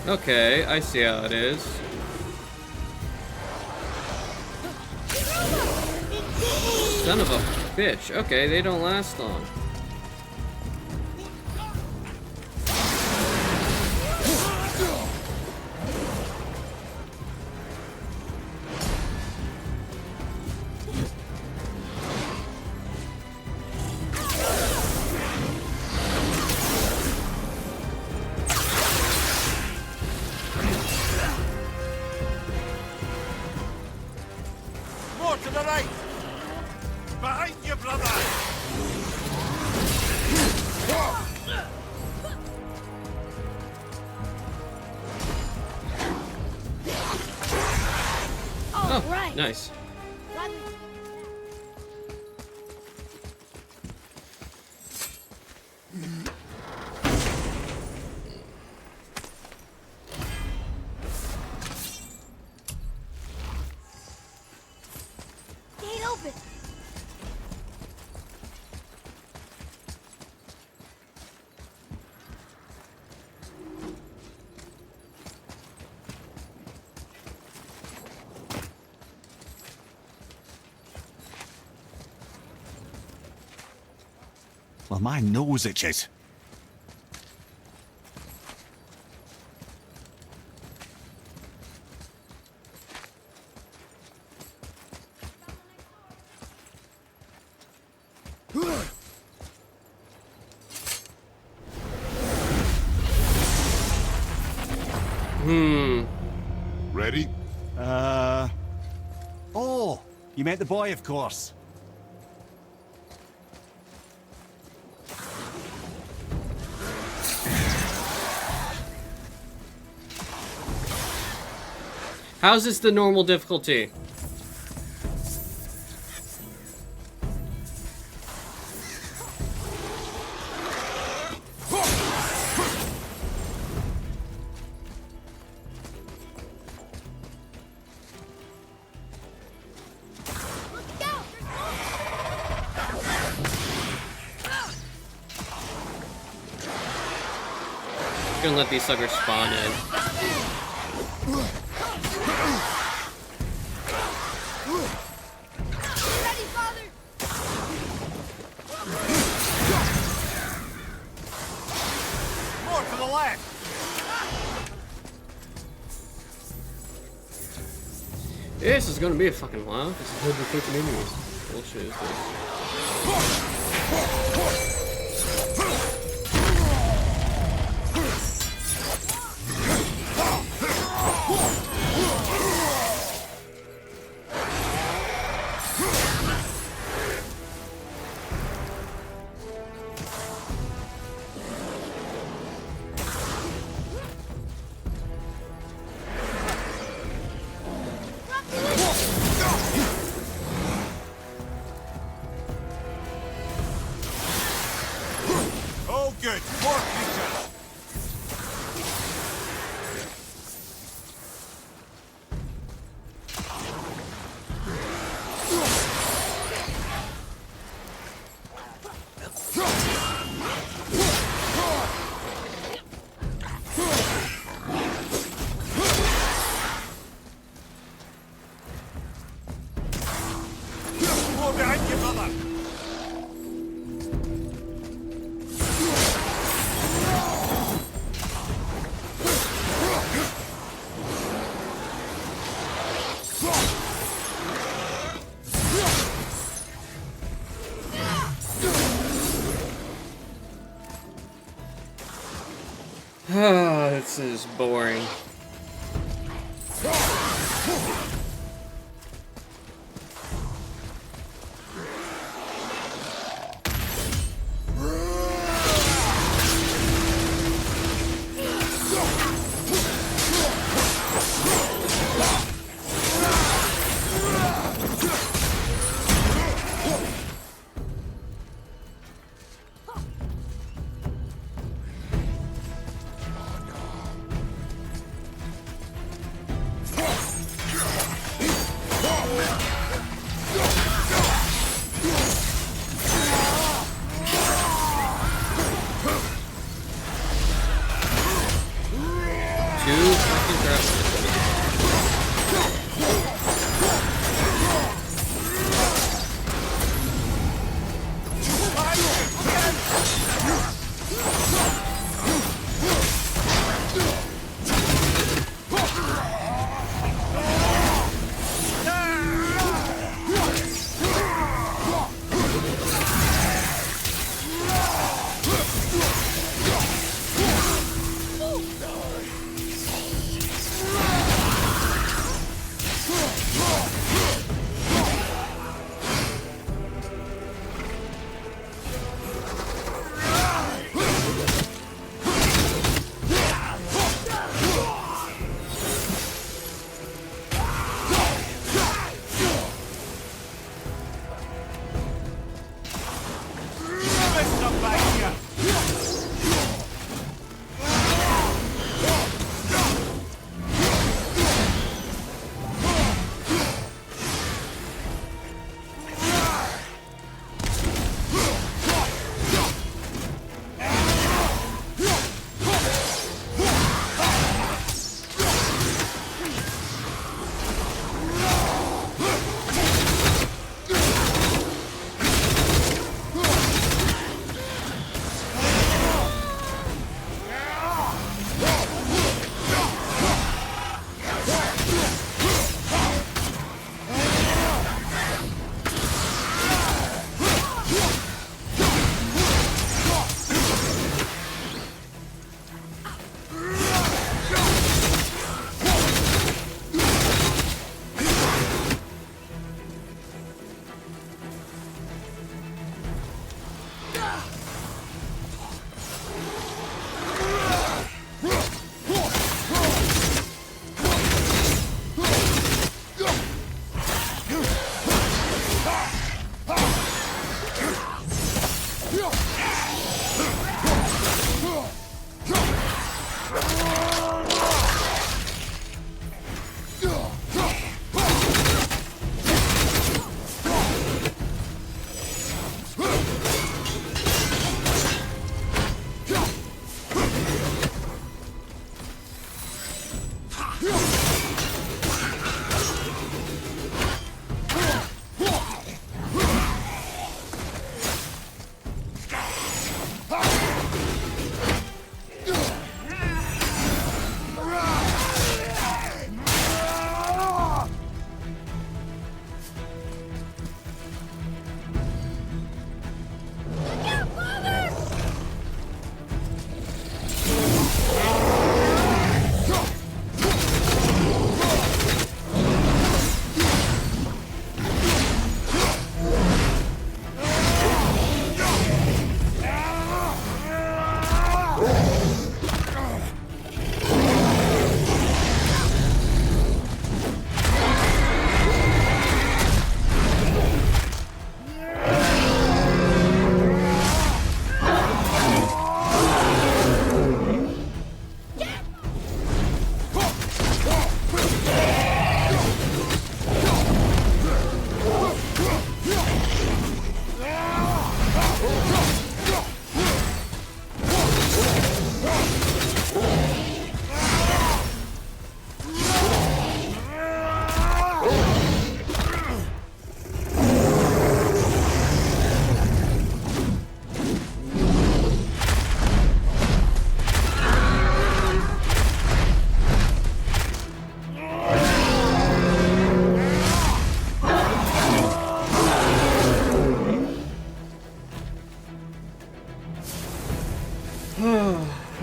Okay, I see how it is. Son of a bitch. Okay, they don't last long. More to the right! Behind you, brother! Nice. Gladly. Gate open. Well, my nose itches. Ready? Oh, you meant the boy, of course. How's this the normal difficulty? Gonna let these suckers spawn in. Ready, Father. More to the left! This is gonna be a fucking while. This is 150 enemies. Bullshit is this? Oh, good. More creatures. More behind you, brother. This is boring.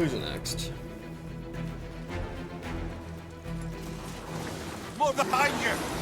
Who's next? More behind you!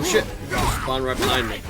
Oh shit! Spawn right behind me.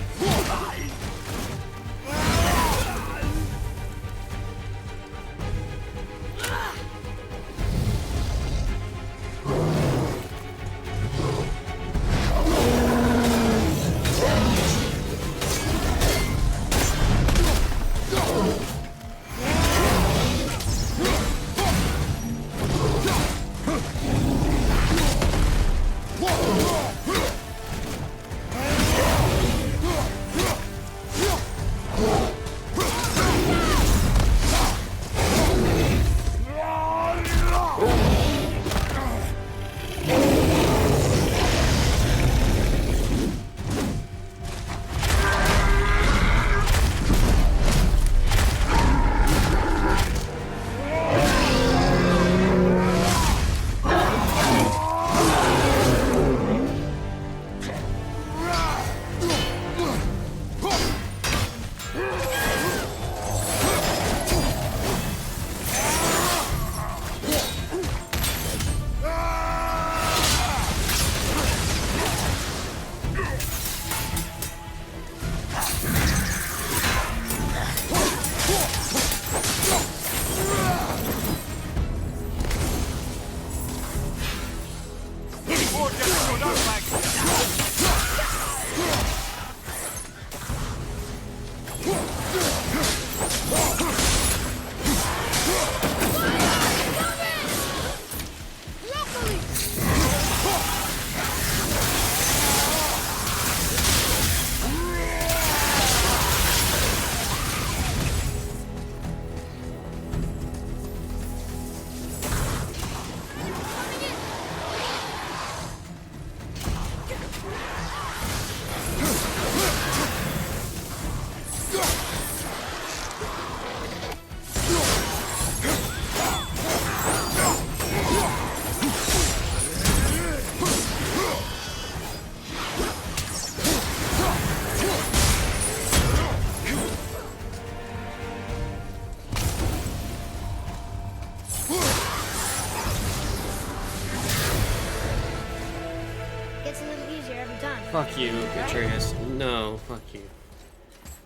Gets a little easier every time. Fuck you, Atreus. No, fuck you.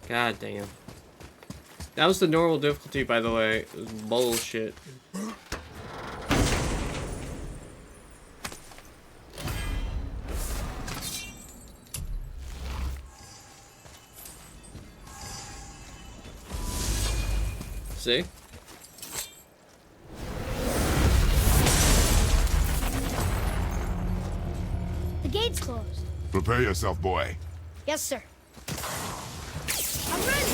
God damn. That was the normal difficulty, by the way. It was bullshit. See? The gate's closed. Prepare yourself, boy. Yes, sir. I'm ready.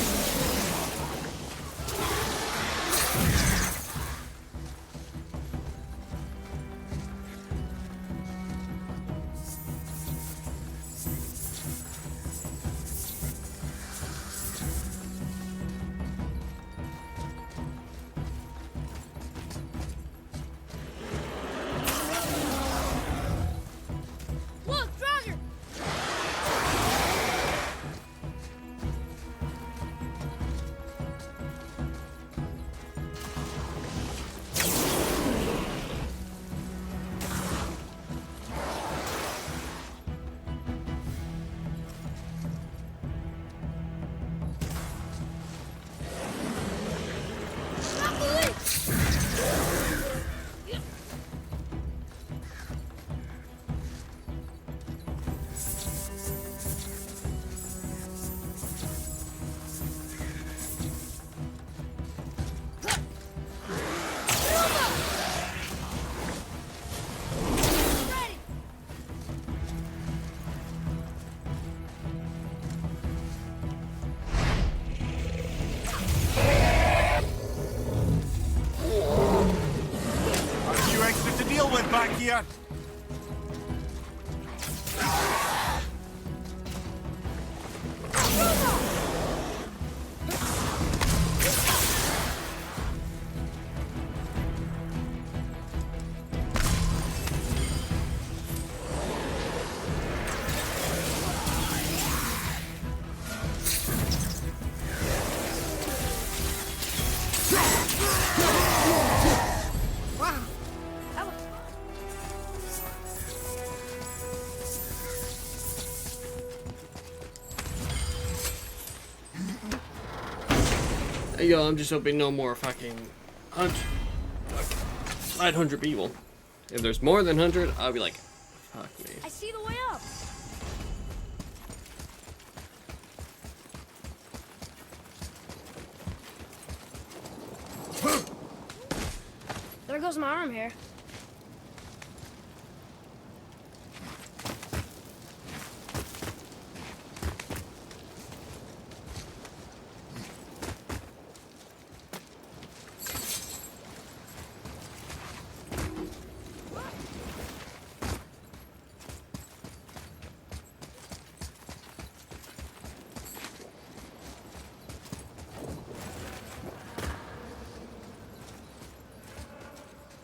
Look, Draugr! yo, I'm just hoping no more fucking 900 people. If there's more than 100, I'll be like, fuck me. I see the way up. There goes my arm here.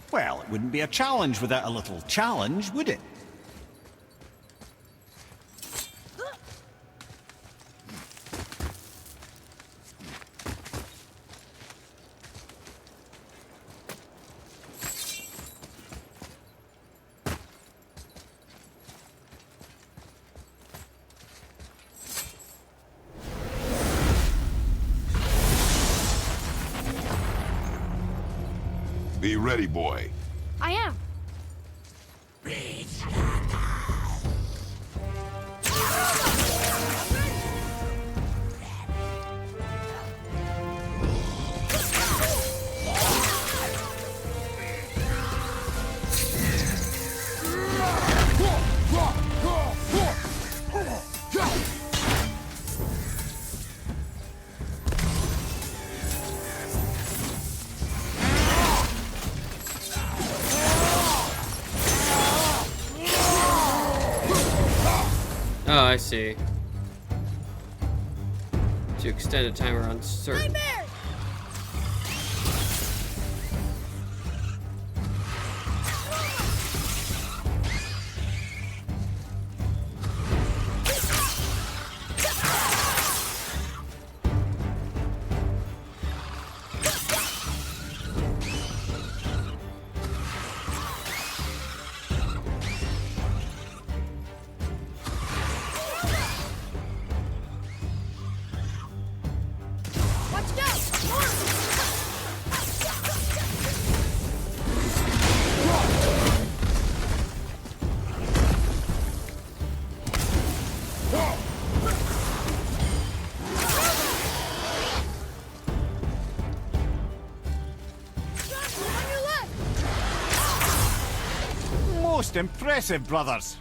Well, it wouldn't be a challenge without a little challenge, would it? Be ready, boy. I am. Oh, I see. To extend a timer on certain. Nightmare! Watch out! On your left! Most impressive, brothers.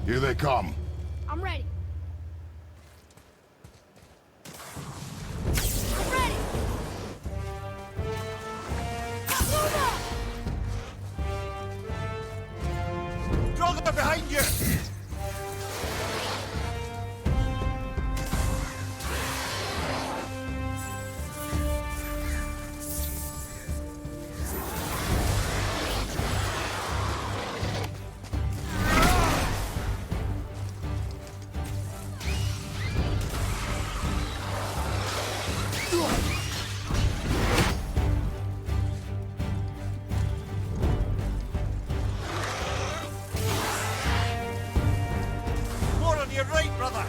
Here they come. I'm ready. I'm ready. Draugr behind you! More on your right, brother!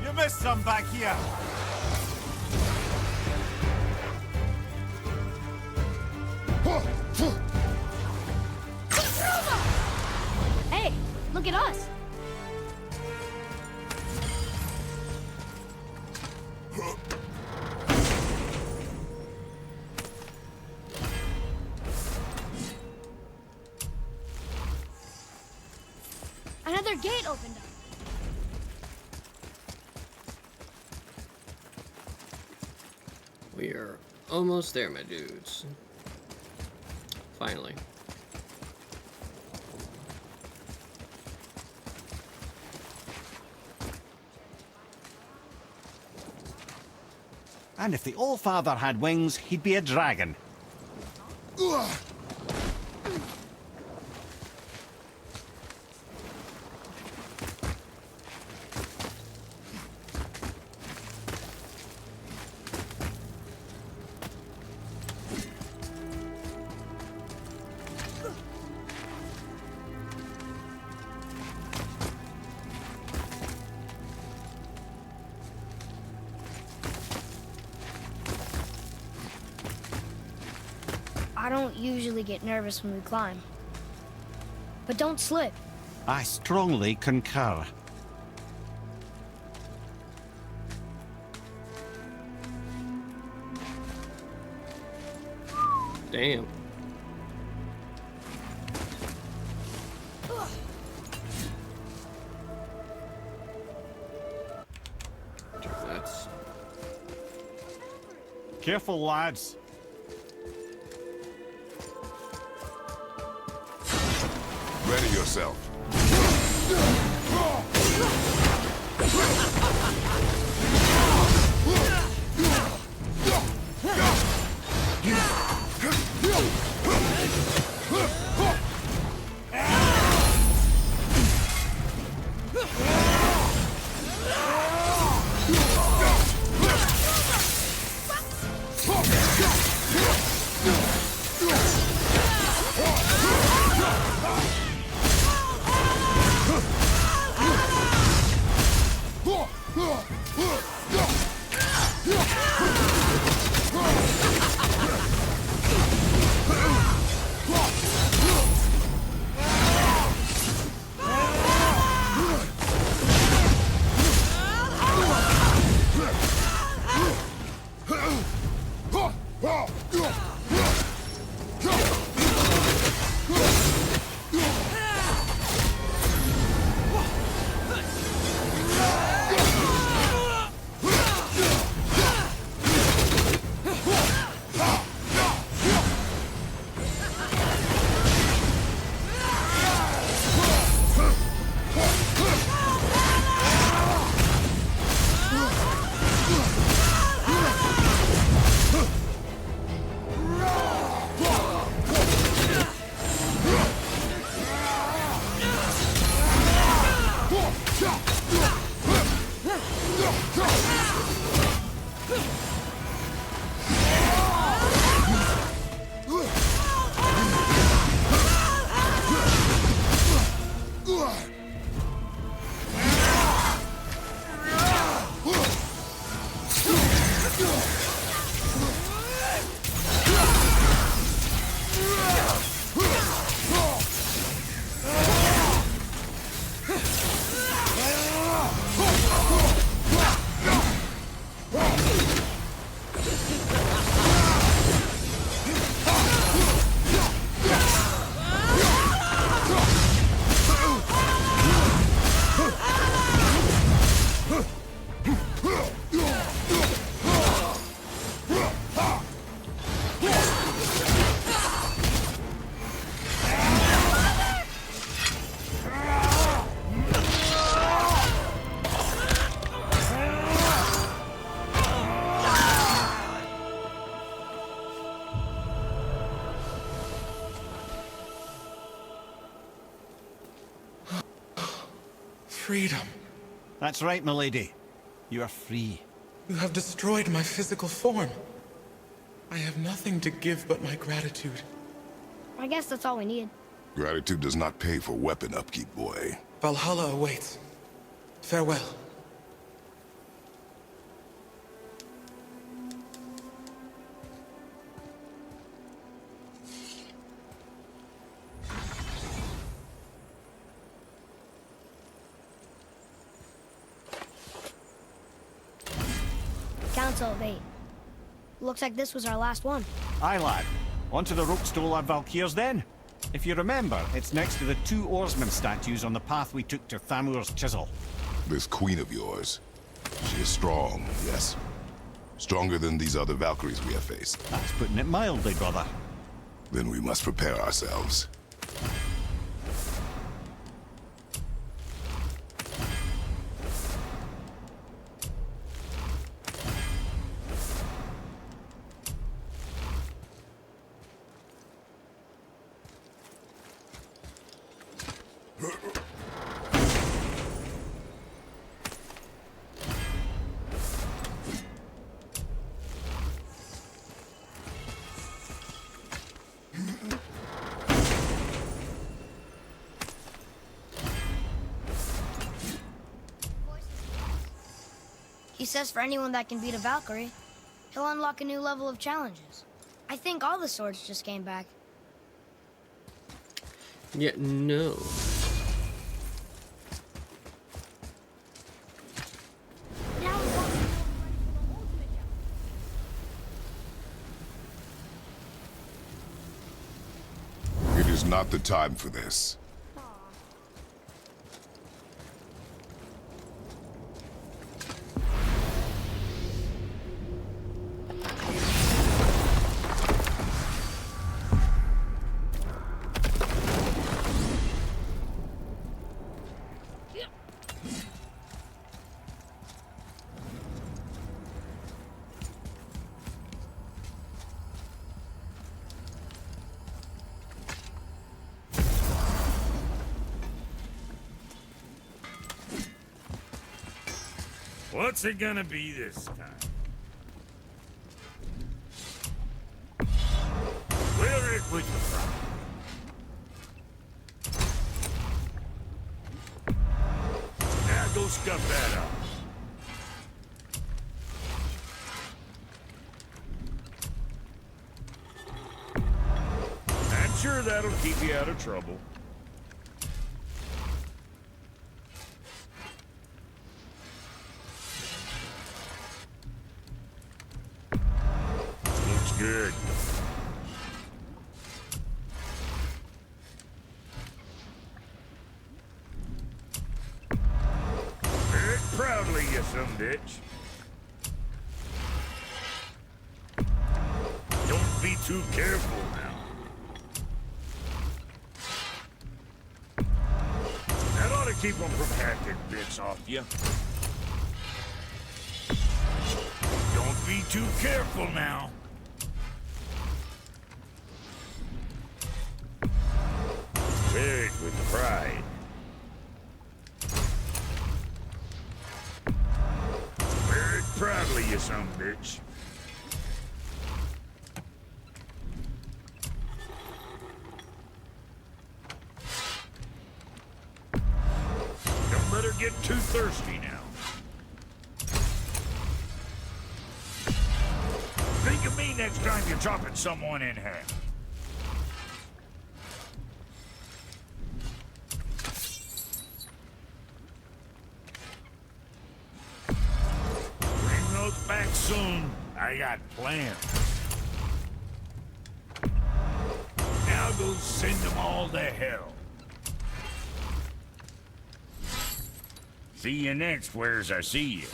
You missed some back here. Hey, look at us. Another gate opened up. We are almost there, my dudes. Finally. And if the Allfather had wings, he'd be a dragon. I don't usually get nervous when we climb. But don't slip. I strongly concur. Damn. That's Careful, lads. Ready yourself. Freedom. That's right, milady. You are free. You have destroyed my physical form. I have nothing to give but my gratitude. I guess that's all we need. Gratitude does not pay for weapon upkeep, boy. Valhalla awaits. Farewell. Council of 8. Looks like this was our last one. Aye, lad. On to the Rookstole of Valkyries then. If you remember, it's next to the two oarsman statues on the path we took to Thamur's chisel. This queen of yours, she is strong, yes? Stronger than these other Valkyries we have faced. That's putting it mildly, brother. Then we must prepare ourselves. He says for anyone that can beat a Valkyrie, he'll unlock a new level of challenges. I think all the swords just came back. Yeah, no. Now we're walking over ready for the ultimate challenge. It is not the time for this. What's it gonna be this time? Clear it with the front. Now go scuff that up. I'm sure that'll keep you out of trouble. Looks good. Wear it proudly, you sumbitch. Don't be too careful now. That ought to keep them from hacking bits off you. Don't be too careful now. Wear it with pride. Wear it proudly, you sumbitch. Don't let her get too thirsty now. Think of me next time you're chopping someone in half. Bring those back soon. I got plans. Now go send them all to hell. See you next, where's I see you.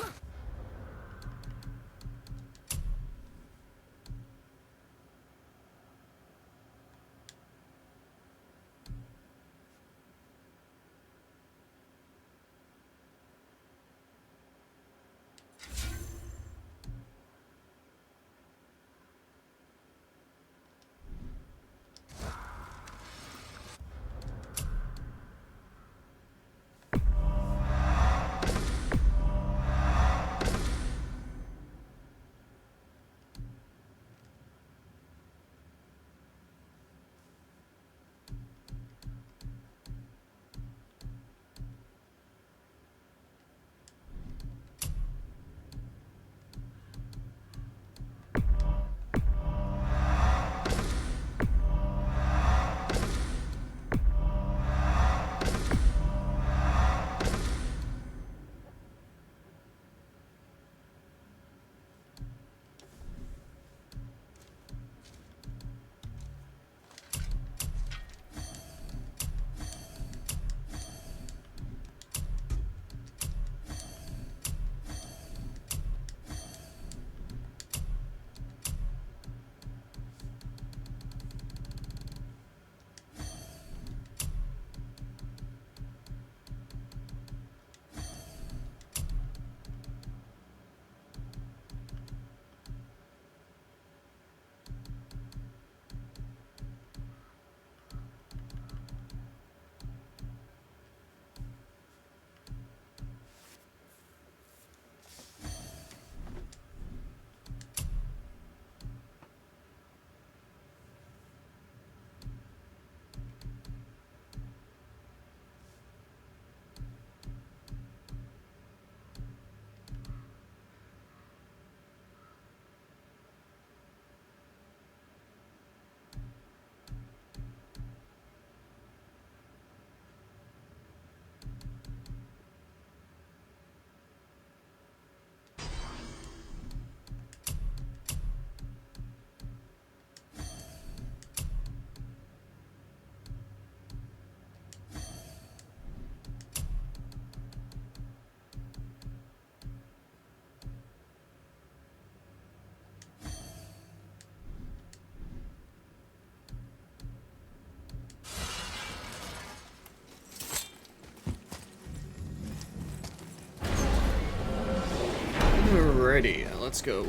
Alrighty, let's go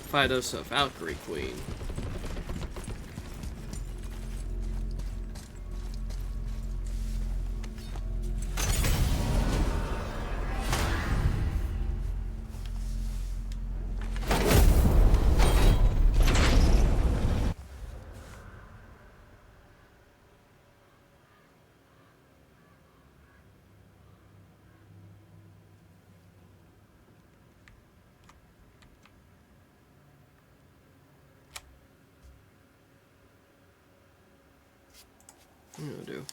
fight us a Valkyrie Queen. I'll do.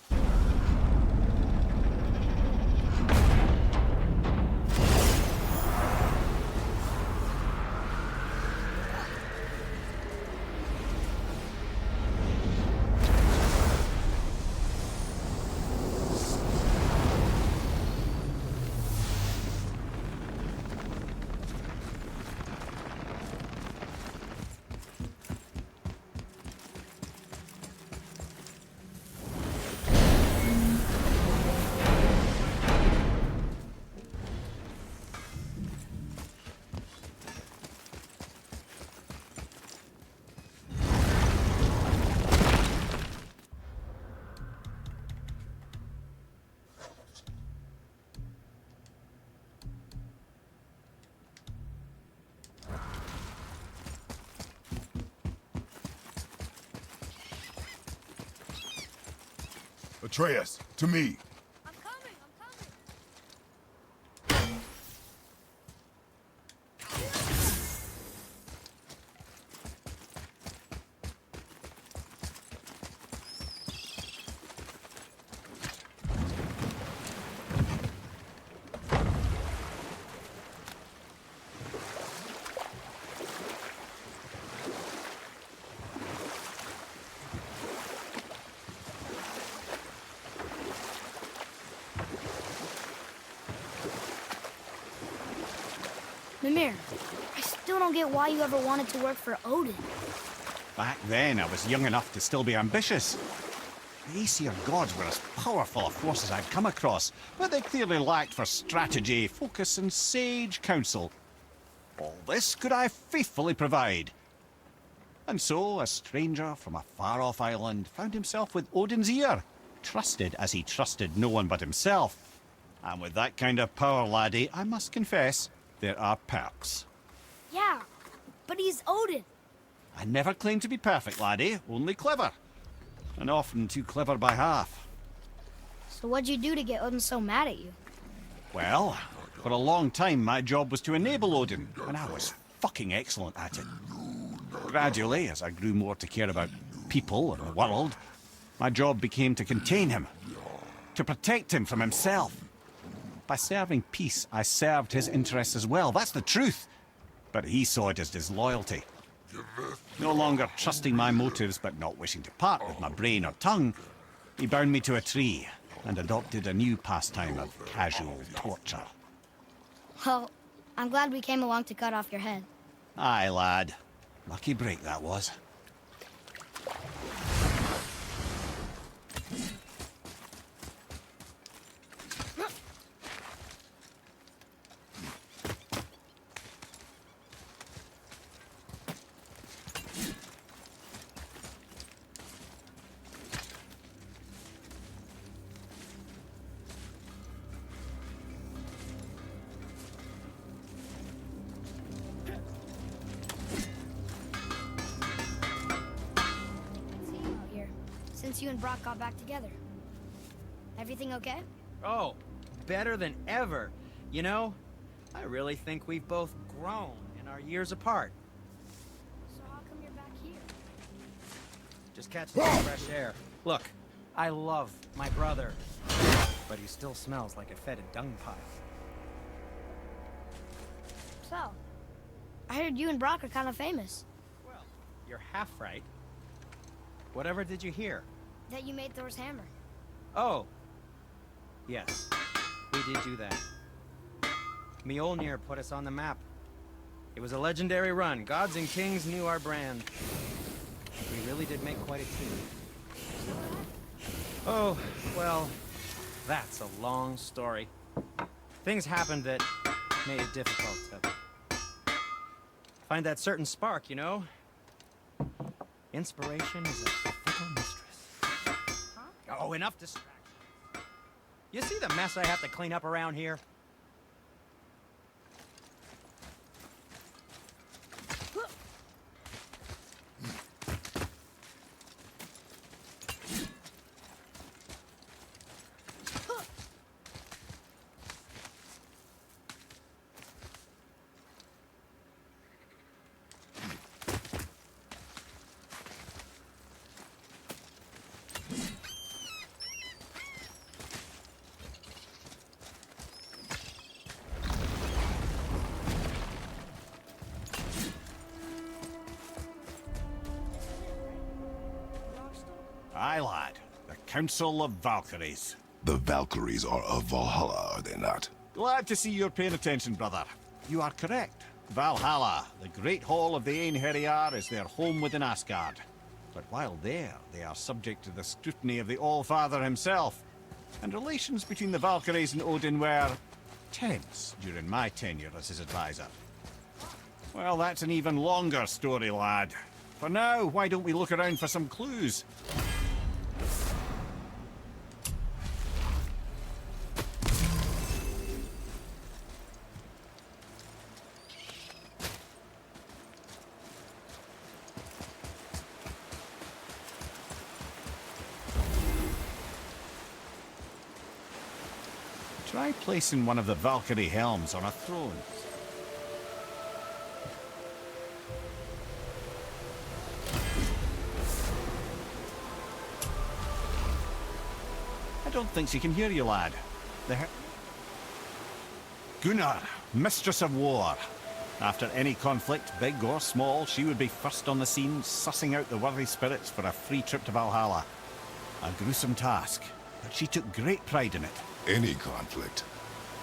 Atreus, to me. I'm coming, I'm coming. Mimir, I still don't get why you ever wanted to work for Odin. Back then, I was young enough to still be ambitious. The Aesir gods were as powerful a force as I'd come across, but they clearly lacked for strategy, focus, and sage counsel. All this could I faithfully provide. And so, a stranger from a far-off island found himself with Odin's ear, trusted as he trusted no one but himself. And with that kind of power, laddie, I must confess, there are perks. Yeah, but he's Odin. I never claimed to be perfect, laddie, only clever. And often too clever by half. So what'd you do to get Odin so mad at you? Well, for a long time my job was to enable Odin, and I was fucking excellent at it. Gradually, as I grew more to care about people and the world, my job became to contain him, to protect him from himself. By serving peace, I served his interests as well, that's the truth. But he saw it as disloyalty. No longer trusting my motives, but not wishing to part with my brain or tongue, he bound me to a tree and adopted a new pastime of casual torture. Well, I'm glad we came along to cut off your head. Aye, lad. Lucky break that was. See you out here, since you and Brock got back together. Everything okay? Oh, better than ever. You know, I really think we've both grown in our years apart. So how come you're back here? Just catching some fresh air. Look, I love my brother, but he still smells like a fetid dung pile. So, I heard you and Brock are kind of famous. Well, you're half right. Whatever did you hear? That you made Thor's hammer. Oh. Yes, we did do that. Mjolnir put us on the map. It was a legendary run. Gods and kings knew our brand. We really did make quite a team. Oh, well, that's a long story. Things happened that made it difficult to Find that certain spark, you know? Inspiration is a fickle mistress. Oh, enough distraction. You see the mess I have to clean up around here? Aye, lad. The Council of Valkyries. The Valkyries are of Valhalla, are they not? Glad to see you're paying attention, brother. You are correct. Valhalla, the great hall of the Einherjar, is their home within Asgard. But while there, they are subject to the scrutiny of the All-Father himself. And relations between the Valkyries and Odin were tense during my tenure as his advisor. Well, that's an even longer story, lad. For now, why don't we look around for some clues? Try placing one of the Valkyrie helms on a throne. I don't think she can hear you, lad. Gunnar, Mistress of War. After any conflict, big or small, she would be first on the scene, sussing out the worthy spirits for a free trip to Valhalla. A gruesome task, but she took great pride in it. Any conflict.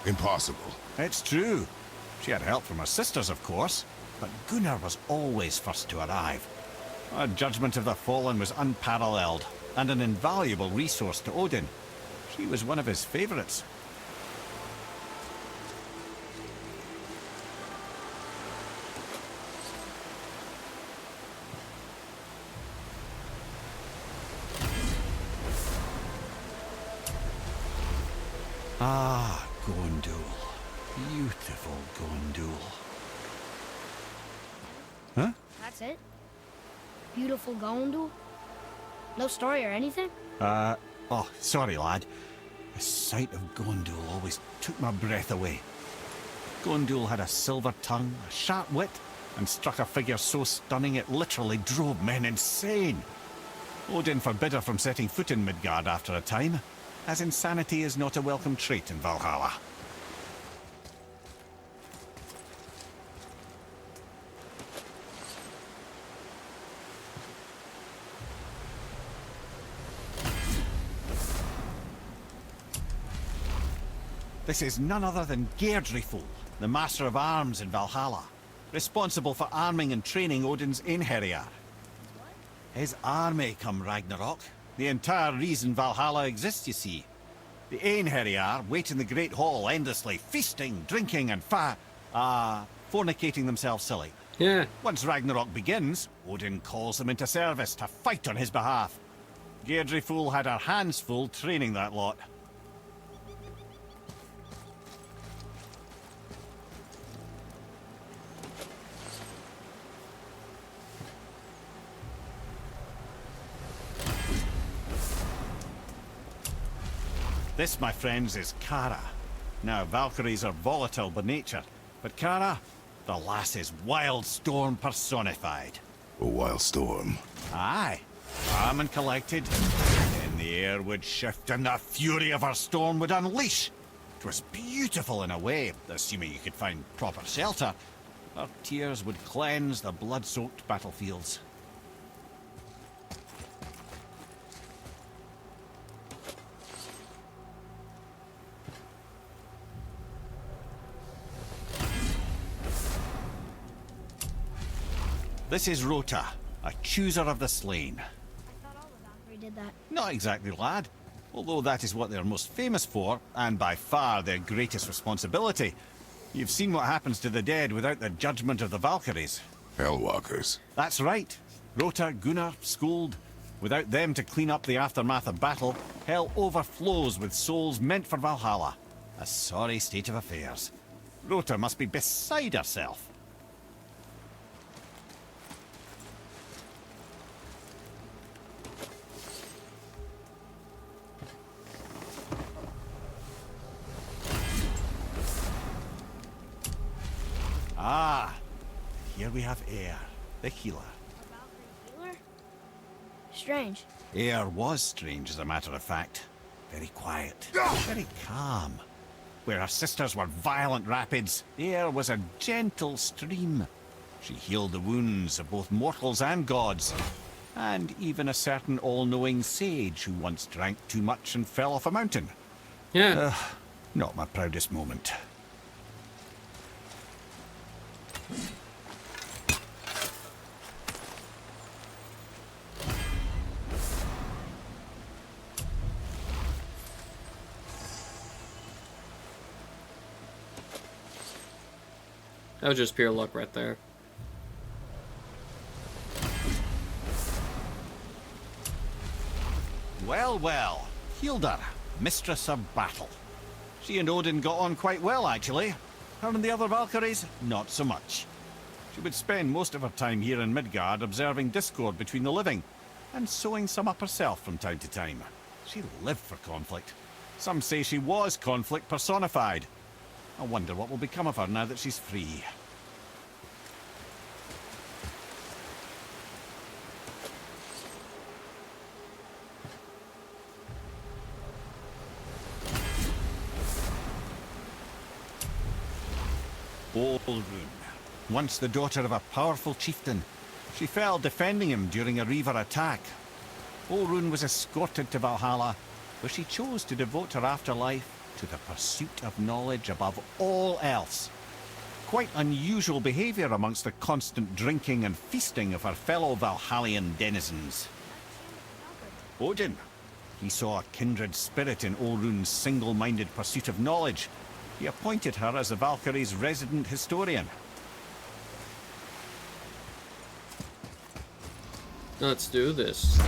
Impossible. It's true. She had help from her sisters, of course, but Gunnar was always first to arrive. Her judgment of the fallen was unparalleled, and an invaluable resource to Odin. She was one of his favorites. Ah, Gondul. Beautiful Gondul. Huh? That's it? Beautiful Gondul? No story or anything? Oh, sorry, lad. The sight of Gondul always took my breath away. Gondul had a silver tongue, a sharp wit, and struck a figure so stunning it literally drove men insane. Odin forbid her from setting foot in Midgard after a time, as insanity is not a welcome trait in Valhalla. This is none other than Geirdriful, the Master of Arms in Valhalla, responsible for arming and training Odin's Einherjar. His army come Ragnarok. The entire reason Valhalla exists, you see. The Einherjar wait in the Great Hall endlessly, feasting, drinking, and fornicating themselves silly. Yeah. Once Ragnarok begins, Odin calls them into service to fight on his behalf. Geirdriful had her hands full training that lot. This, my friends, is Kara. Now, Valkyries are volatile by nature, but Kara, the lass is wild storm personified. A wild storm. Aye, calm and collected, then the air would shift and the fury of her storm would unleash. It was beautiful in a way, assuming you could find proper shelter. Her tears would cleanse the blood-soaked battlefields. This is Rota, a chooser of the slain. I thought all the Valkyrie did that. Not exactly, lad. Although that is what they're most famous for, and by far their greatest responsibility. You've seen what happens to the dead without the judgment of the Valkyries. Hellwalkers. That's right. Rota, Gunnar, Skuld. Without them to clean up the aftermath of battle, hell overflows with souls meant for Valhalla. A sorry state of affairs. Rota must be beside herself. Ah, here we have Air, the healer. Healer? Strange. Air was strange, as a matter of fact. Very quiet, very calm. Where her sisters were violent rapids, Air was a gentle stream. She healed the wounds of both mortals and gods, and even a certain all-knowing sage who once drank too much and fell off a mountain. Yeah. Not my proudest moment. That was just pure luck right there. Well, well. Hilda, mistress of battle. She and Odin got on quite well, actually. Her and the other Valkyries, not so much. She would spend most of her time here in Midgard observing discord between the living, and sewing some up herself from time to time. She lived for conflict. Some say she was conflict personified. I wonder what will become of her now that she's free. Olrun, once the daughter of a powerful chieftain. She fell defending him during a Reaver attack. Olrun was escorted to Valhalla, where she chose to devote her afterlife to the pursuit of knowledge above all else. Quite unusual behavior amongst the constant drinking and feasting of her fellow Valhallian denizens. Odin. He saw a kindred spirit in Olrun's single-minded pursuit of knowledge. He appointed her as the Valkyries' resident historian. Let's do this.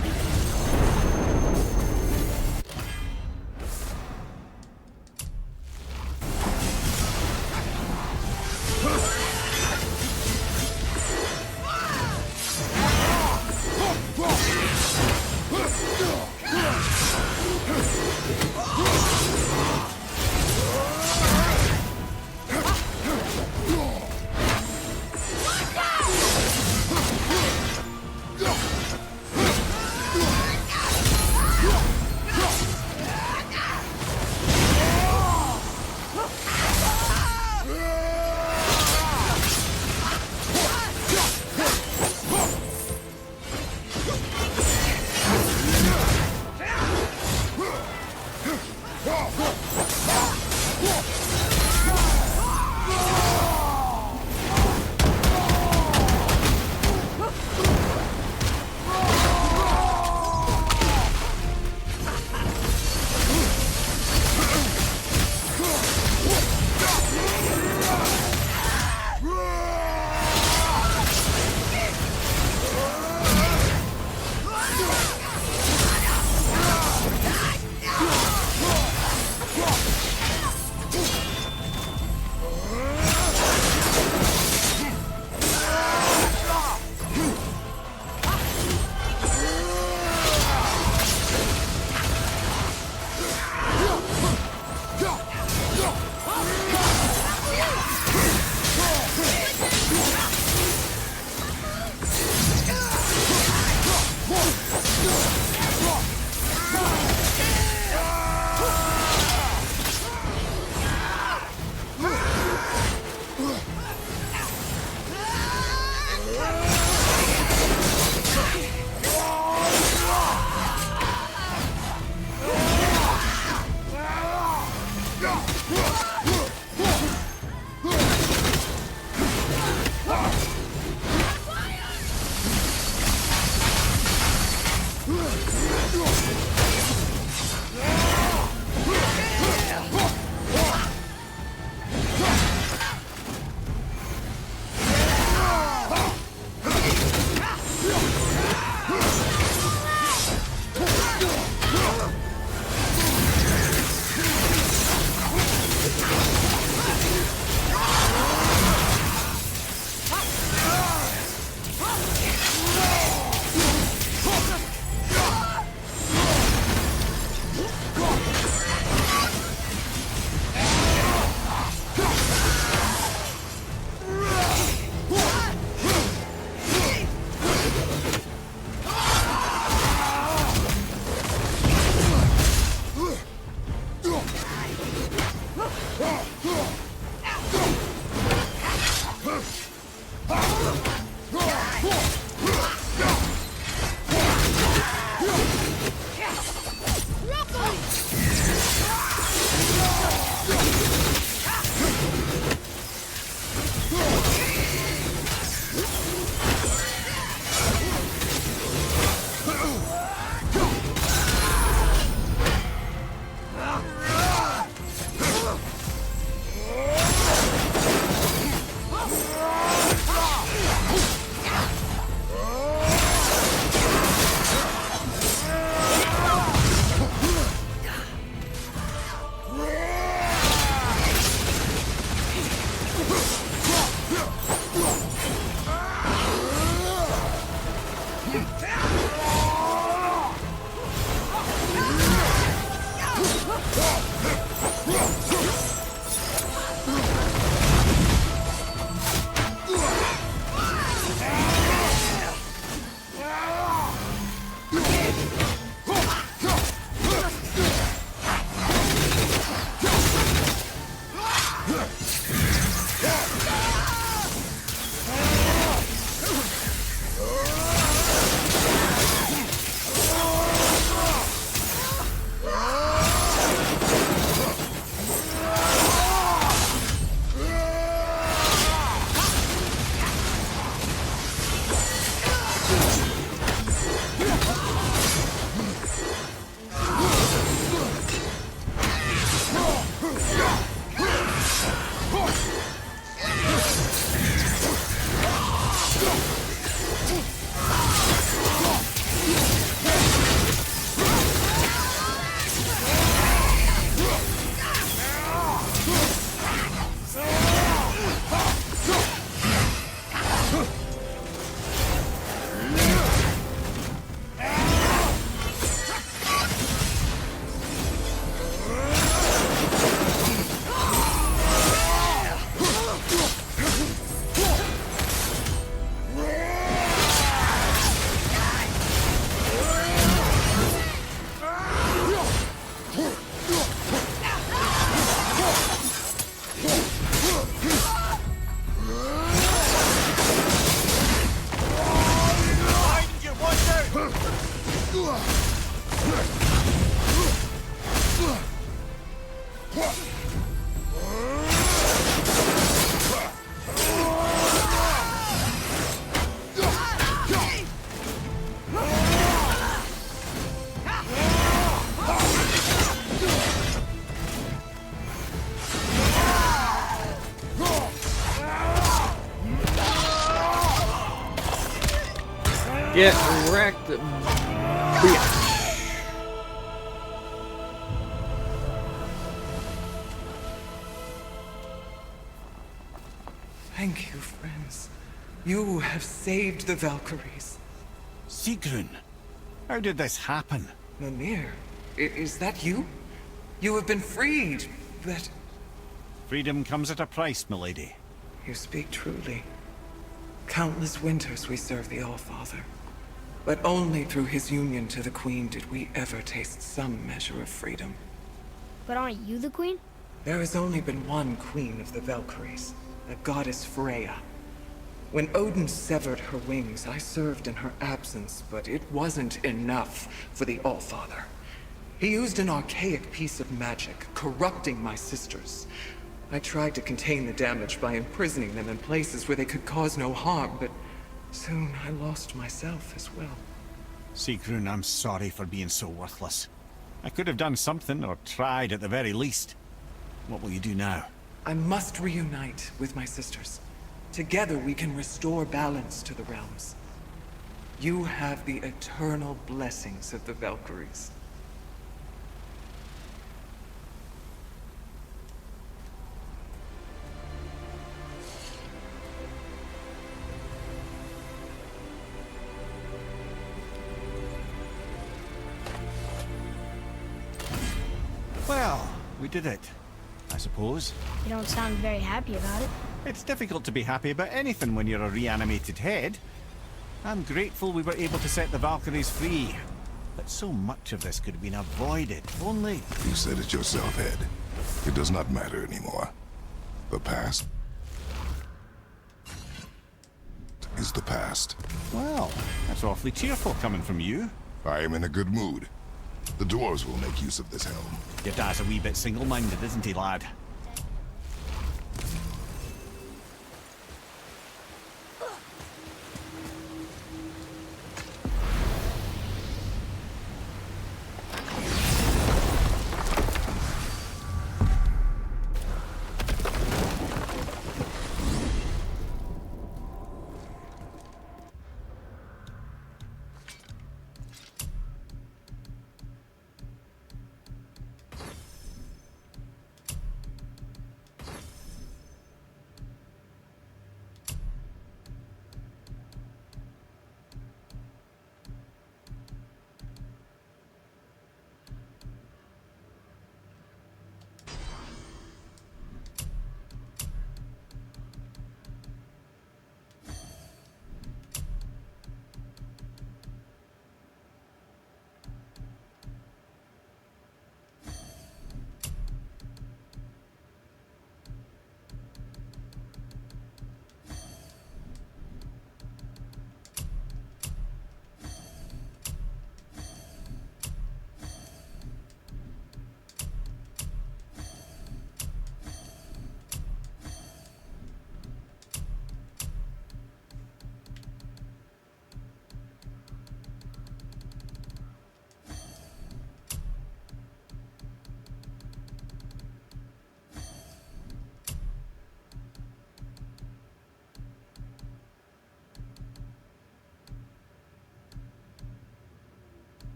Get wrecked. Booyah. Thank you, friends. You have saved the Valkyries. Sigrun, how did this happen? Mimir, is that you? You have been freed, but... Freedom comes at a price, milady. You speak truly. Countless winters we serve the All-Father. But only through his union to the Queen did we ever taste some measure of freedom. But aren't you the queen? There has only been one Queen of the Valkyries, the goddess Freya. When Odin severed her wings, I served in her absence, but it wasn't enough for the All-Father. He used an archaic piece of magic, corrupting my sisters. I tried to contain the damage by imprisoning them in places where they could cause no harm, but soon I lost myself as well. Sigrun, I'm sorry for being so worthless. I could have done something, or tried at the very least. What will you do now? I must reunite with my sisters. Together we can restore balance to the realms. You have the eternal blessings of the Valkyries. Well, we did it, I suppose. You don't sound very happy about it. It's difficult to be happy about anything when you're a reanimated head. I'm grateful we were able to set the Valkyries free. But so much of this could have been avoided, if only... You said it yourself, Head. It does not matter anymore. The past is the past. Well, that's awfully cheerful coming from you. I am in a good mood. The dwarves will make use of this helm. Your dad's a wee bit single-minded, isn't he, lad?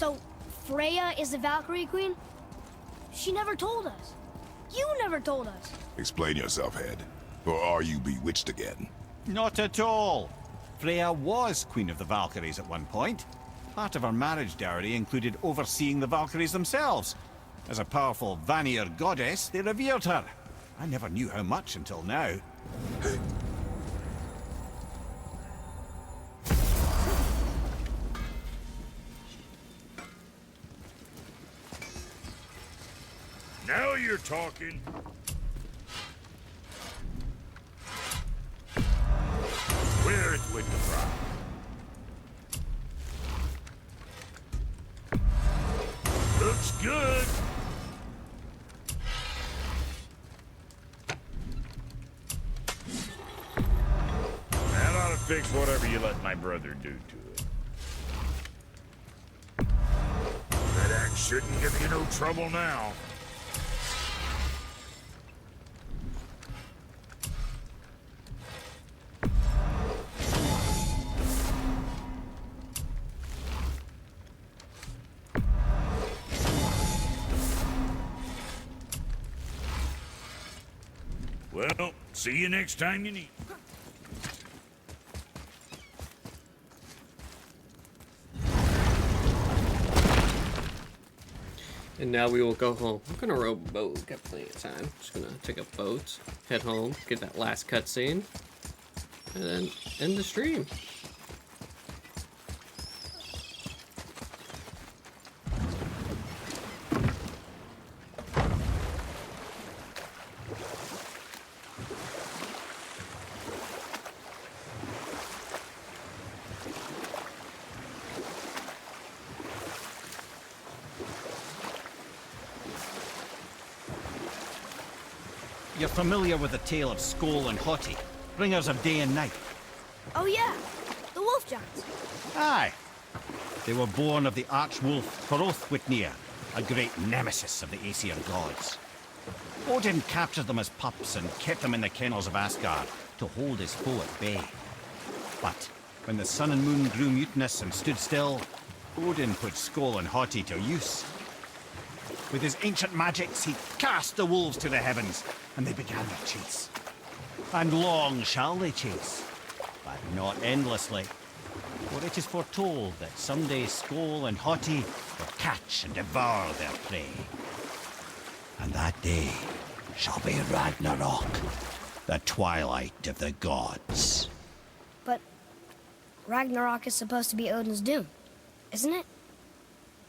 So, Freya is the Valkyrie Queen? She never told us. You never told us. Explain yourself, Head. Or are you bewitched again? Not at all. Freya was Queen of the Valkyries at one point. Part of her marriage dowry included overseeing the Valkyries themselves. As a powerful Vanir goddess, they revered her. I never knew how much until now. Now you're talking. Where's with the fry? Looks good. That ought to fix whatever you let my brother do to it. That axe shouldn't give you no trouble now. Well, see you next time you need. And now we will go home. I'm gonna row a boat. Got plenty of time. Just gonna take a boat, head home, get that last cutscene, and then end the stream. You're familiar with the tale of Skoll and Hoti, bringers of day and night. Oh yeah, the wolf giants. Aye. They were born of the archwolf Hrothwitnir, a great nemesis of the Aesir gods. Odin captured them as pups and kept them in the kennels of Asgard to hold his foe at bay. But when the sun and moon grew mutinous and stood still, Odin put Skoll and Hoti to use. With his ancient magics, he cast the wolves to the heavens, and they began their chase. And long shall they chase, but not endlessly. For it is foretold that someday Skoll and Hoti will catch and devour their prey. And that day shall be Ragnarok, the twilight of the gods. But Ragnarok is supposed to be Odin's doom, isn't it?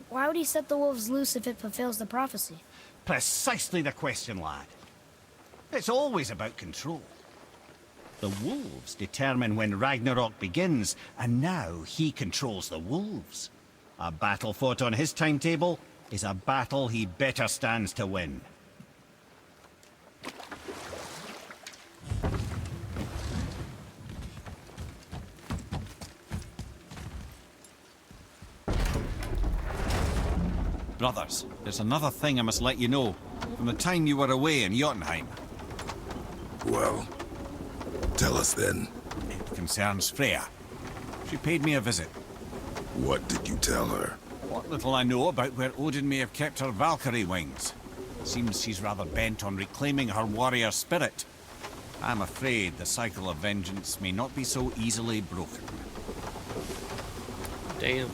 Why would he set the wolves loose if it fulfills the prophecy? Precisely the question, lad. It's always about control. The wolves determine when Ragnarok begins, and now he controls the wolves. A battle fought on his timetable is a battle he better stands to win. Brothers, there's another thing I must let you know. From the time you were away in Jotunheim. Well, tell us then. It concerns Freya. She paid me a visit. What did you tell her? What little I know about where Odin may have kept her Valkyrie wings. Seems she's rather bent on reclaiming her warrior spirit. I'm afraid the cycle of vengeance may not be so easily broken. Damn.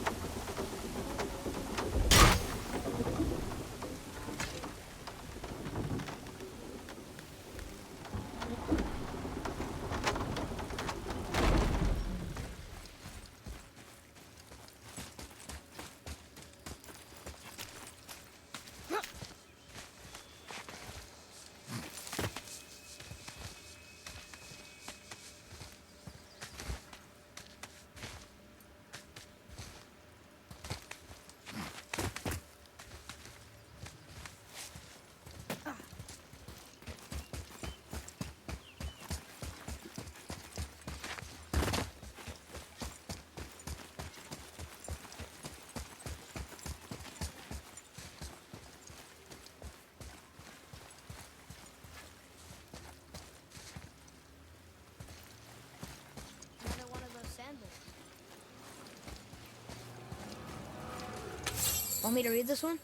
Want me to read this one?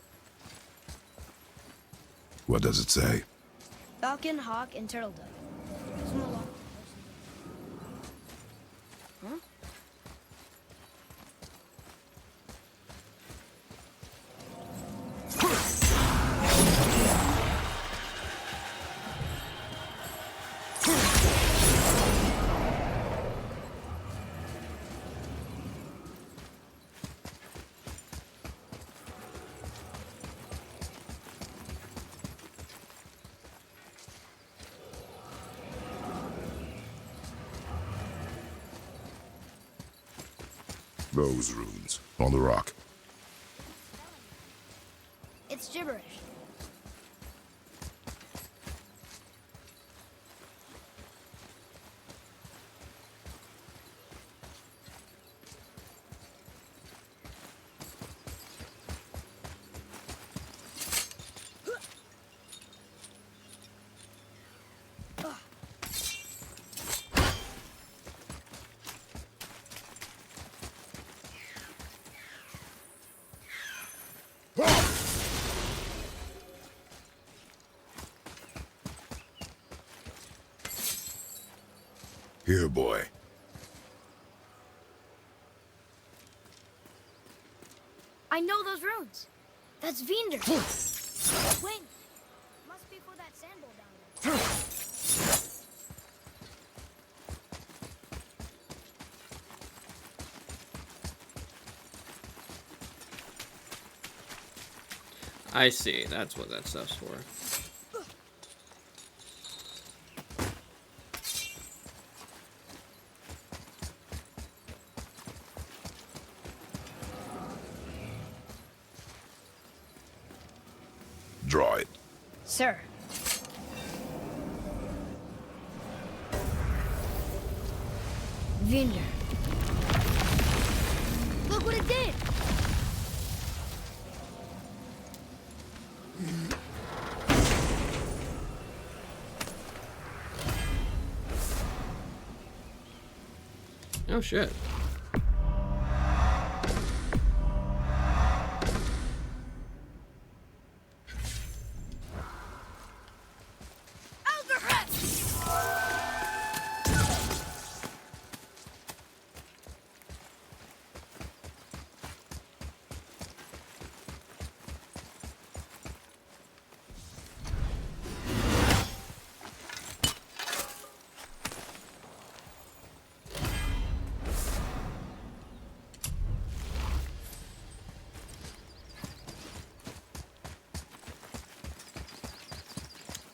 What does it say? Falcon, hawk, and turtle dove. Swim along. Huh? Those runes on the rock. It's gibberish. Here, boy. I know those runes. That's Vinder. Wait. Must be for that sandbowl down there. I see. That's what that stuff's for. Draw it. Sir. Vinder. Look what it did! Oh shit.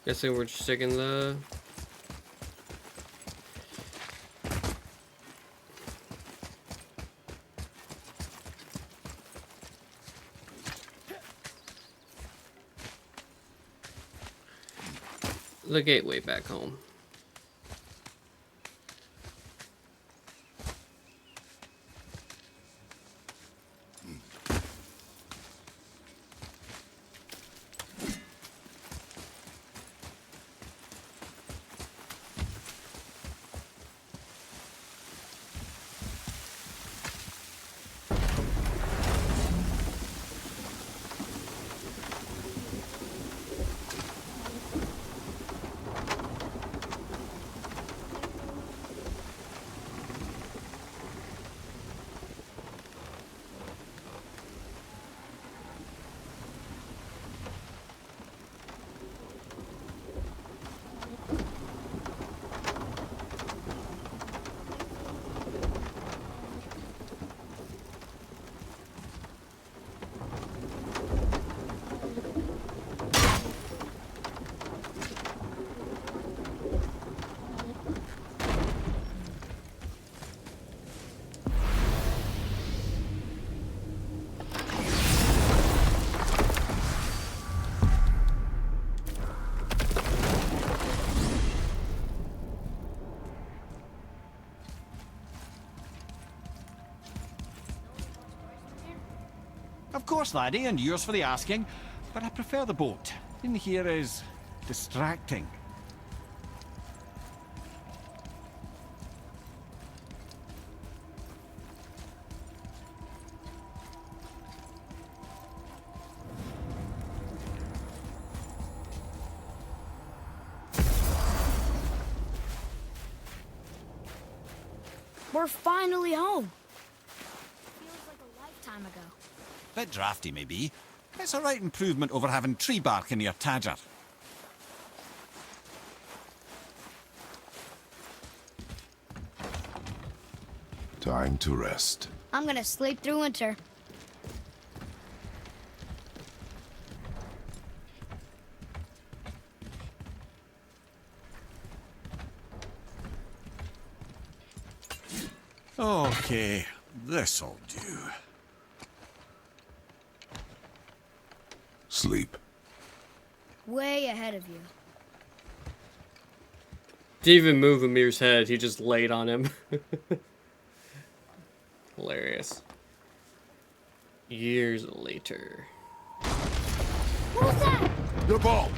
Guessing we're just taking the... the gateway back home. Of course, laddie, and yours for the asking. But I prefer the boat. In here is distracting. We're finally home. Feels like a lifetime ago. Bit drafty, maybe. It's a right improvement over having tree bark in your tadger. Time to rest. I'm gonna sleep through winter. Okay, this'll do. Sleep. Way ahead of you. Didn't even move Amir's head, he just laid on him. Hilarious. Years later. What was that? Your ball!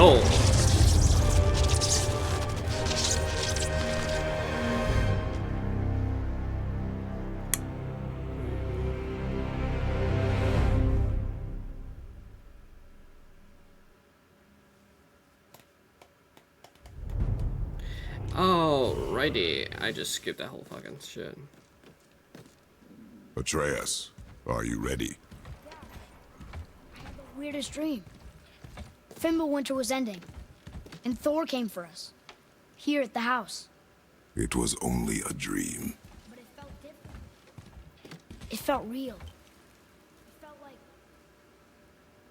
Oh. Alrighty, I just skipped that whole fucking shit. Atreus, are you ready? I had the weirdest dream. Fimbulwinter was ending, and Thor came for us. Here at the house. It was only a dream. But it felt different. It felt real. It felt like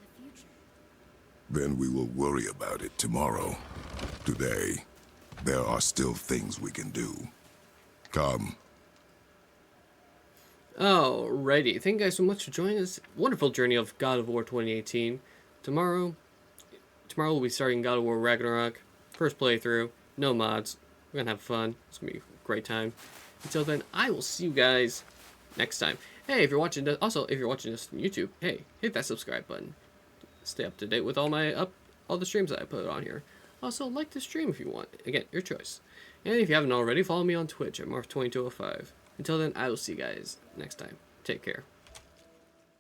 the future. Then we will worry about it tomorrow. Today, there are still things we can do. Come. Alrighty, thank you guys so much for joining this wonderful journey of God of War 2018. Tomorrow we'll be starting God of War Ragnarok. First playthrough, no mods. We're gonna have fun. It's gonna be a great time. Until then, I will see you guys next time. Hey, if you're watching this, also if you're watching this on YouTube, hey, hit that subscribe button. Stay up to date with all the streams that I put on here. Also, like the stream if you want. Again, your choice. And if you haven't already, follow me on Twitch at Marv2205. Until then, I will see you guys next time. Take care.